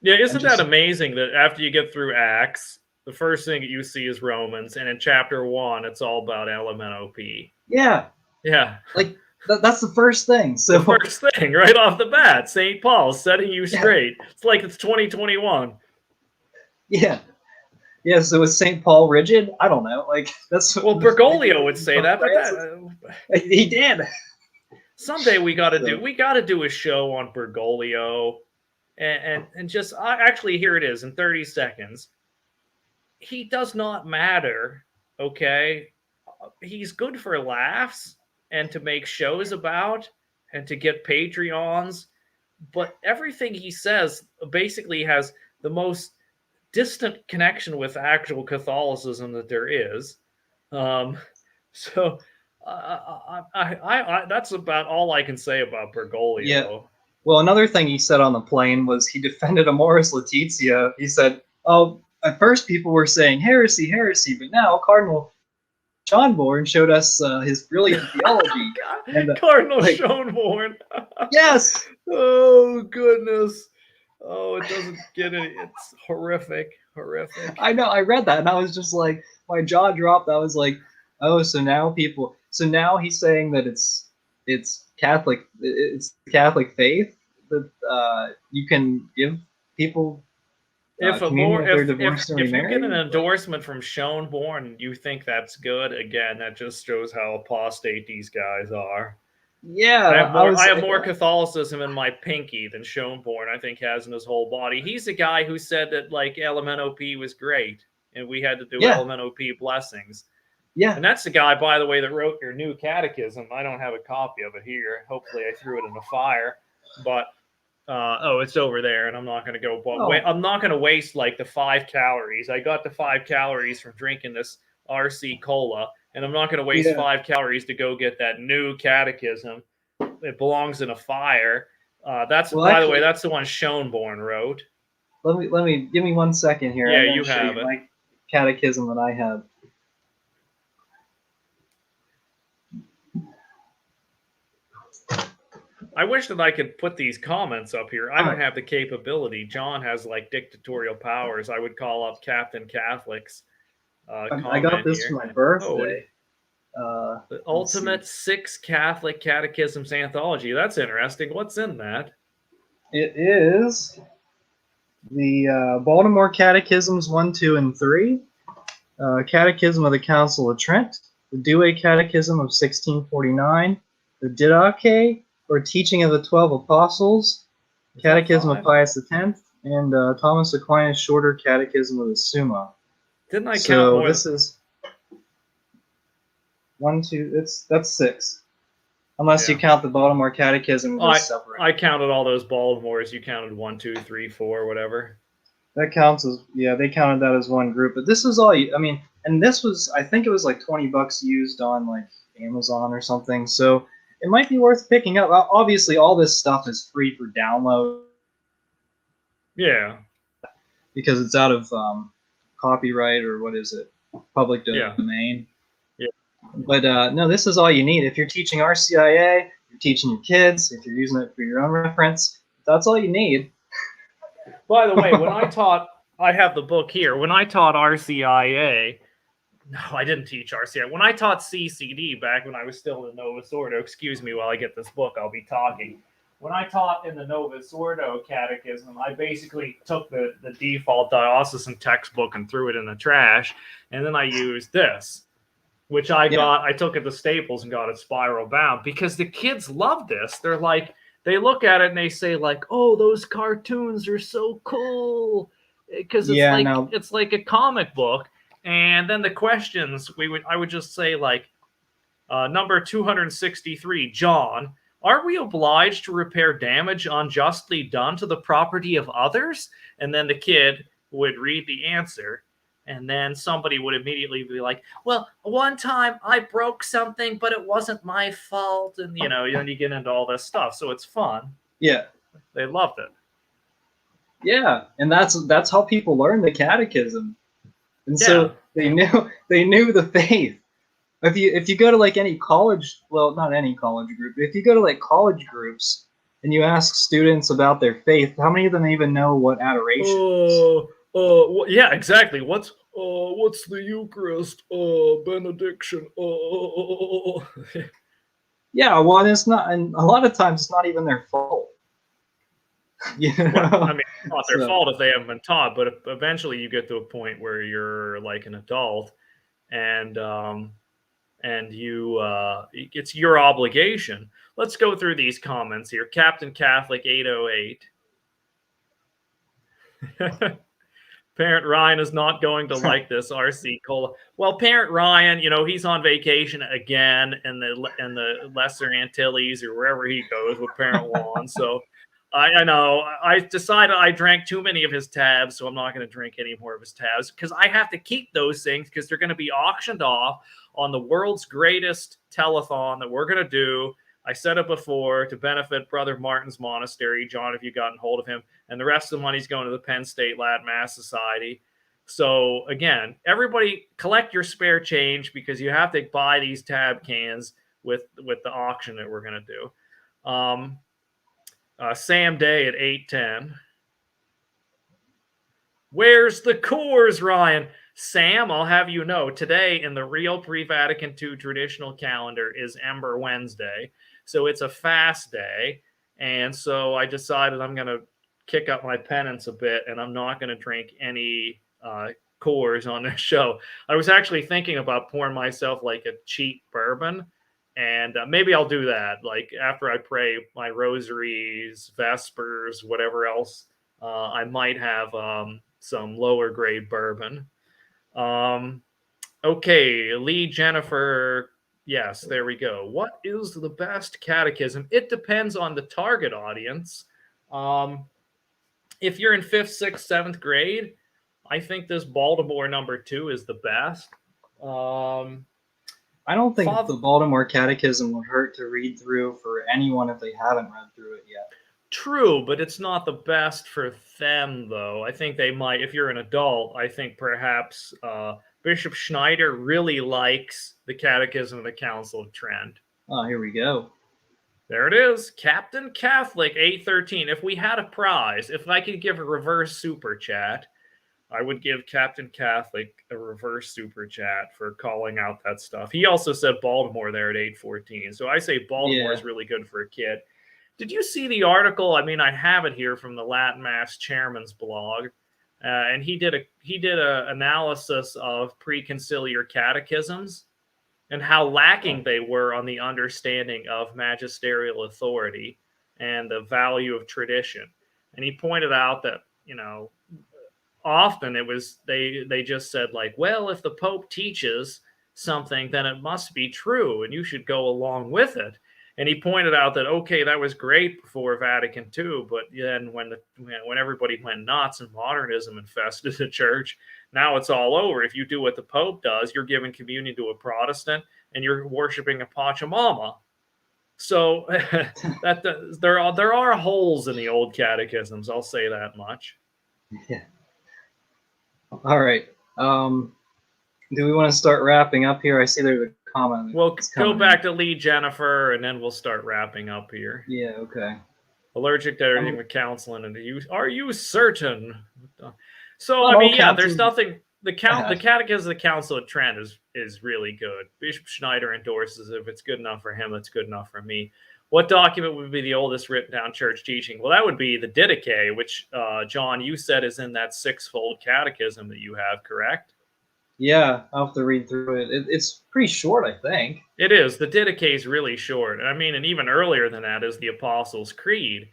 Yeah, isn't that amazing that after you get through Acts, the first thing that you see is Romans, and in chapter 1, it's all about LMNOP. Yeah. Yeah. Like, that's the first thing. So the first thing, right off the bat, St. Paul setting you straight. Yeah. It's like it's 2021. Yeah. Yeah, so is St. Paul rigid? I don't know. Like, that's well, Bergoglio would say that, but he did. Someday we got to do a show on Bergoglio, and just actually here it is in 30 seconds. He does not matter. Okay, he's good for laughs and to make shows about and to get Patreons, but everything he says basically has the most distant connection with actual Catholicism that there is. So that's about all I can say about Bergoglio. Yeah. Well, another thing he said on the plane was he defended Amoris Laetitia. He said, oh, at first people were saying heresy, but now Cardinal Schönborn showed us his brilliant theology. And, Cardinal Schönborn. Yes. Oh, goodness. Oh, it doesn't get it. It's horrific. I know. I read that and I was just like, my jaw dropped. I was like, oh, so now he's saying that it's Catholic. It's the Catholic faith that you can give people. If you get an endorsement from Schönborn, you think that's good. Again, that just shows how apostate these guys are. Yeah, I have more Catholicism in my pinky than Schönborn, I think, has in his whole body. He's the guy who said that like LMNOP was great, and we had to do LMNOP blessings. Yeah, and that's the guy, by the way, that wrote your new catechism. I don't have a copy of it here. Hopefully, I threw it in the fire, but it's over there, and I'm not going to go. I'm not going to waste like the 5 calories. I got the 5 calories from drinking this RC cola. And I'm not going to waste 5 calories to go get that new catechism. It belongs in a fire. By the way, that's the one Schönborn wrote. Let me give me 1 second here. Yeah, you have it. My catechism that I have. I wish that I could put these comments up here. I don't have the capability. John has like dictatorial powers. I would call up Captain Catholics. I got this for my birthday. The Ultimate 6 Catholic Catechisms Anthology. That's interesting. What's in that? It is the Baltimore Catechisms 1, 2, and 3, Catechism of the Council of Trent, the Douay Catechism of 1649, the Didache, or Teaching of the 12 Apostles, Catechism of Pius X, and Thomas Aquinas' Shorter Catechism of the Summa. Didn't I count more? This is 1, 2. That's 6, unless you count the Baltimore Catechism. I counted all those Baltimores. You counted 1, 2, 3, 4, whatever. That counts as they counted that as one group. But this is all. And this was, I think it was like $20 used on like Amazon or something. So it might be worth picking up. Obviously, all this stuff is free for download. Yeah. Because it's out of copyright, or what is it? Public domain. Yeah. But no, this is all you need. If you're teaching RCIA, you're teaching your kids, if you're using it for your own reference, that's all you need. By the way, when I have the book here. When I taught RCIA, no, I didn't teach RCIA. When I taught CCD back when I was still in Novus Ordo, excuse me while I get this book, I'll be talking. when I taught in the Novus Ordo Catechism, I basically took the default diocesan textbook and threw it in the trash, and then I used this, which I took at the Staples and got it spiral bound because the kids love this. They're like, they look at it and they say like, "Oh, those cartoons are so cool," because it's like a comic book. And then the questions I would just say like, number 263, John, are we obliged to repair damage unjustly done to the property of others? And then the kid would read the answer, and then somebody would immediately be like, well, one time I broke something, but it wasn't my fault. And, then you get into all this stuff. So it's fun. Yeah. They loved it. Yeah. And that's how people learn the catechism. And so they knew the faith. If you go to like any college, well, not any college group, but if you go to like college groups and you ask students about their faith, how many of them even know what adoration is? Yeah, exactly. What's the Eucharist? Benediction. Yeah, well, it's not, and a lot of times it's not even their fault. Well, I mean, it's not their fault if they haven't been taught, but eventually you get to a point where you're like an adult, and you it's your obligation. Let's go through these comments here. Captain Catholic 808. Parent Ryan is not going to like this. RC Cola. Well, Parent Ryan, he's on vacation again in the Lesser Antilles or wherever he goes with Parent Juan. So I know I decided I drank too many of his tabs, so I'm not going to drink any more of his tabs because I have to keep those things because they're going to be auctioned off on the world's greatest telethon that we're going to do. I said it before, to benefit Brother Martin's Monastery. John, have you gotten hold of him? And the rest of the money's going to the Penn State Latin Mass Society. So again, everybody collect your spare change because you have to buy these tab cans with the auction that we're going to do. Sam Day at 8:10. Where's the Coors, Ryan? Sam, I'll have you know, today in the real pre-Vatican II traditional calendar is Ember Wednesday. So it's a fast day. And so I decided I'm going to kick up my penance a bit, and I'm not going to drink any Coors on this show. I was actually thinking about pouring myself like a cheap bourbon. And maybe I'll do that. Like after I pray my rosaries, vespers, whatever else, I might have some lower grade bourbon. Okay, Lee Jennifer. Yes, there we go. What is the best catechism? It depends on the target audience. If you're in 5th, 6th, 7th grade, I think this Baltimore number 2 is the best. I don't think the Baltimore Catechism would hurt to read through for anyone if they haven't read through it yet. True, but it's not the best for them, though. I think they might, if you're an adult, I think perhaps Bishop Schneider really likes the Catechism of the Council of Trent. Oh, here we go. There it is. Captain Catholic 813. If we had a prize, if I could give a reverse super chat, I would give Captain Catholic a reverse super chat for calling out that stuff. He also said Baltimore there at 814. So I say Baltimore is really good for a kid. Did you see the article? I mean, I have it here from the Latin Mass Chairman's blog, and he did a analysis of preconciliar catechisms and how lacking they were on the understanding of magisterial authority and the value of tradition. And he pointed out that often it was they just said like, well, if the Pope teaches something, then it must be true, and you should go along with it. And he pointed out that, okay, that was great before Vatican II, but then when everybody went nuts and modernism infested the church, now it's all over. If you do what the Pope does, you're giving communion to a Protestant and you're worshiping a Pachamama. So there are holes in the old catechisms. I'll say that much. Yeah. All right. Do we want to start wrapping up here? I see there's a comment. We'll go back to Lee Jennifer, and then we'll start wrapping up here. Yeah, okay. Allergic to everything with counseling, and are you certain? So I mean, yeah, there's nothing. The Catechism of the Council of Trent is really good. Bishop Schneider endorses it. If it's good enough for him, it's good enough for me. What document would be the oldest written down church teaching? Well, that would be the Didache, which, John, you said is in that sixfold catechism that you have, correct? Yeah, I'll have to read through it. It's pretty short, I think. It is. The Didache is really short. I mean, and even earlier than that is the Apostles' Creed.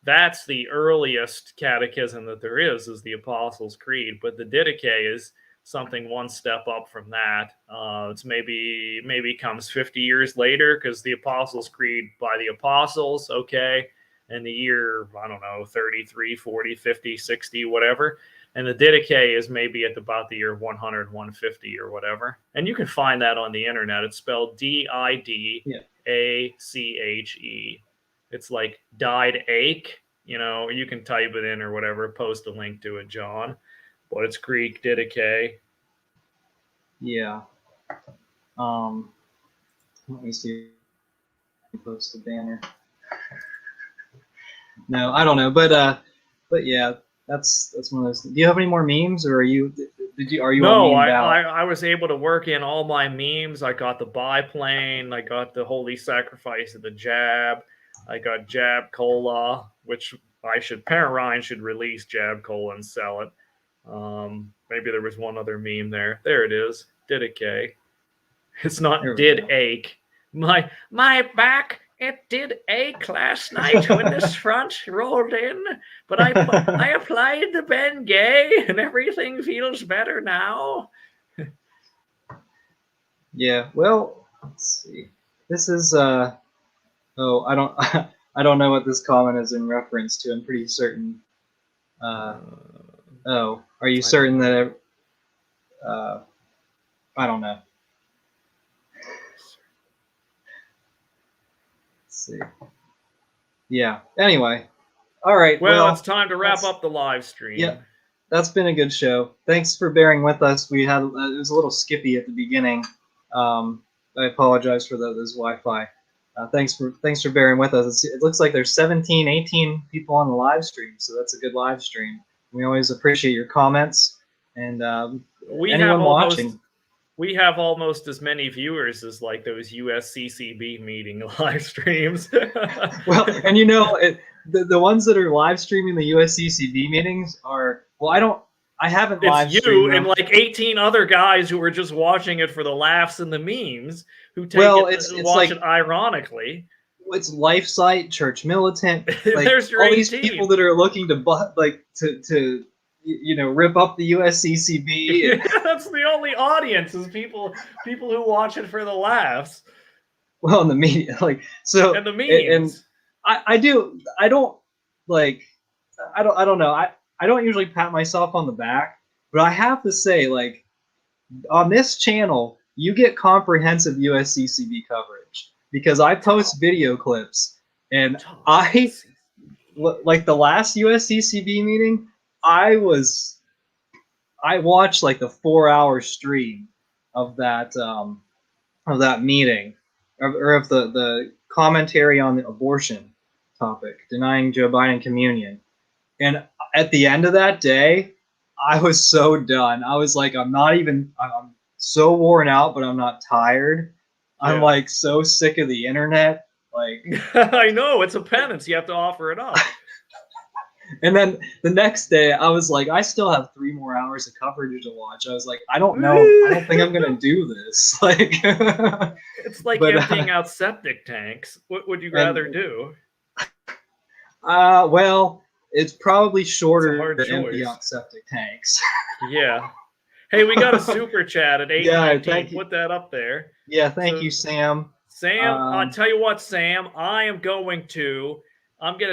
That's the earliest catechism that there is the Apostles' Creed. But the Didache is something one step up from that. It's maybe comes 50 years later, because the Apostles' Creed by the Apostles, okay, in the year, I don't know, 33, 40, 50, 60, whatever. And the Didache is maybe at about the year 100, 150 or whatever. And you can find that on the internet. It's spelled Didache. It's like died ache. You know, you can type it in or whatever, post a link to it, John. But it's Greek, Didache. Yeah. Let me see. Post the banner. No, I don't know, but yeah, that's one of those. Do you have any more memes, or are you No, all memed out? I was able to work in all my memes. I got the biplane. I got the holy sacrifice of the jab. I got jab cola, which Parent Ryan should release jab cola and sell it. Maybe there was one other meme there. There it is. Didache. It's not did ache. My back, it did ache last night when this front rolled in, but I applied the Bengay and everything feels better now. Yeah. Well, let's see. This is oh, I don't I don't know what this comment is in reference to. I'm pretty certain. Oh, are you certain that? I don't know. Let's see. Yeah. Anyway. All right. Well, it's time to wrap up the live stream. Yeah. That's been a good show. Thanks for bearing with us. We had it was a little skippy at the beginning. I apologize for those Wi-Fi. Thanks for bearing with us. It looks like there's 17, 18 people on the live stream, so that's a good live stream. We always appreciate your comments and anyone watching. We have almost as many viewers as like those USCCB meeting live streams. Well, and you know, the ones that are live streaming the USCCB meetings are, well, I haven't live streamed. It's you and like 18 other guys who are just watching it for the laughs and the memes, who watch it ironically. It's LifeSite, Church Militant, like there's all these people that are looking to rip up the USCCB. Yeah, that's the only audience, is people who watch it for the laughs. Well, in the media, and the memes. And I don't know. I don't usually pat myself on the back, but I have to say, like, on this channel, you get comprehensive USCCB coverage because I post video clips, and like the last USCCB meeting, I watched like the 4-hour stream of that meeting, or of the commentary on the abortion topic, denying Joe Biden communion. And at the end of that day, I was so done. I was like, I'm so worn out, but I'm not tired. Yeah. I'm like so sick of the internet. Like, I know, it's a penance. You have to offer it up. And then the next day, I was like, I still have 3 more hours of coverage to watch. I was like, I don't know. I don't think I'm going to do this. Like, it's like emptying out septic tanks. What would you rather do? Well, it's probably shorter to empty out septic tanks. Yeah. Hey, we got a super chat at 819. Yeah, put that up there. Yeah, thank you, Sam. Sam, I'll tell you what, Sam, I'm going to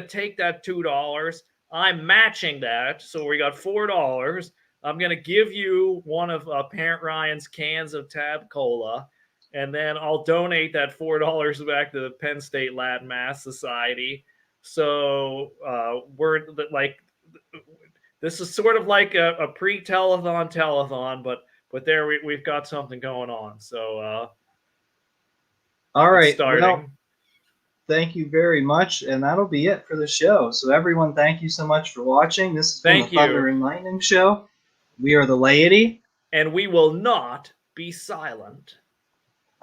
take that $2. I'm matching that, so we got $4. I'm going to give you one of Parent Ryan's cans of Tab Cola, and then I'll donate that $4 back to the Penn State Latin Mass Society. So we're like, this is sort of like a pre-telethon, but there we've got something going on. So all right, starting. Well, thank you very much, and that'll be it for the show. So everyone, thank you so much for watching. This has been the Thunder and Lightning Show. We are the laity, and we will not be silent.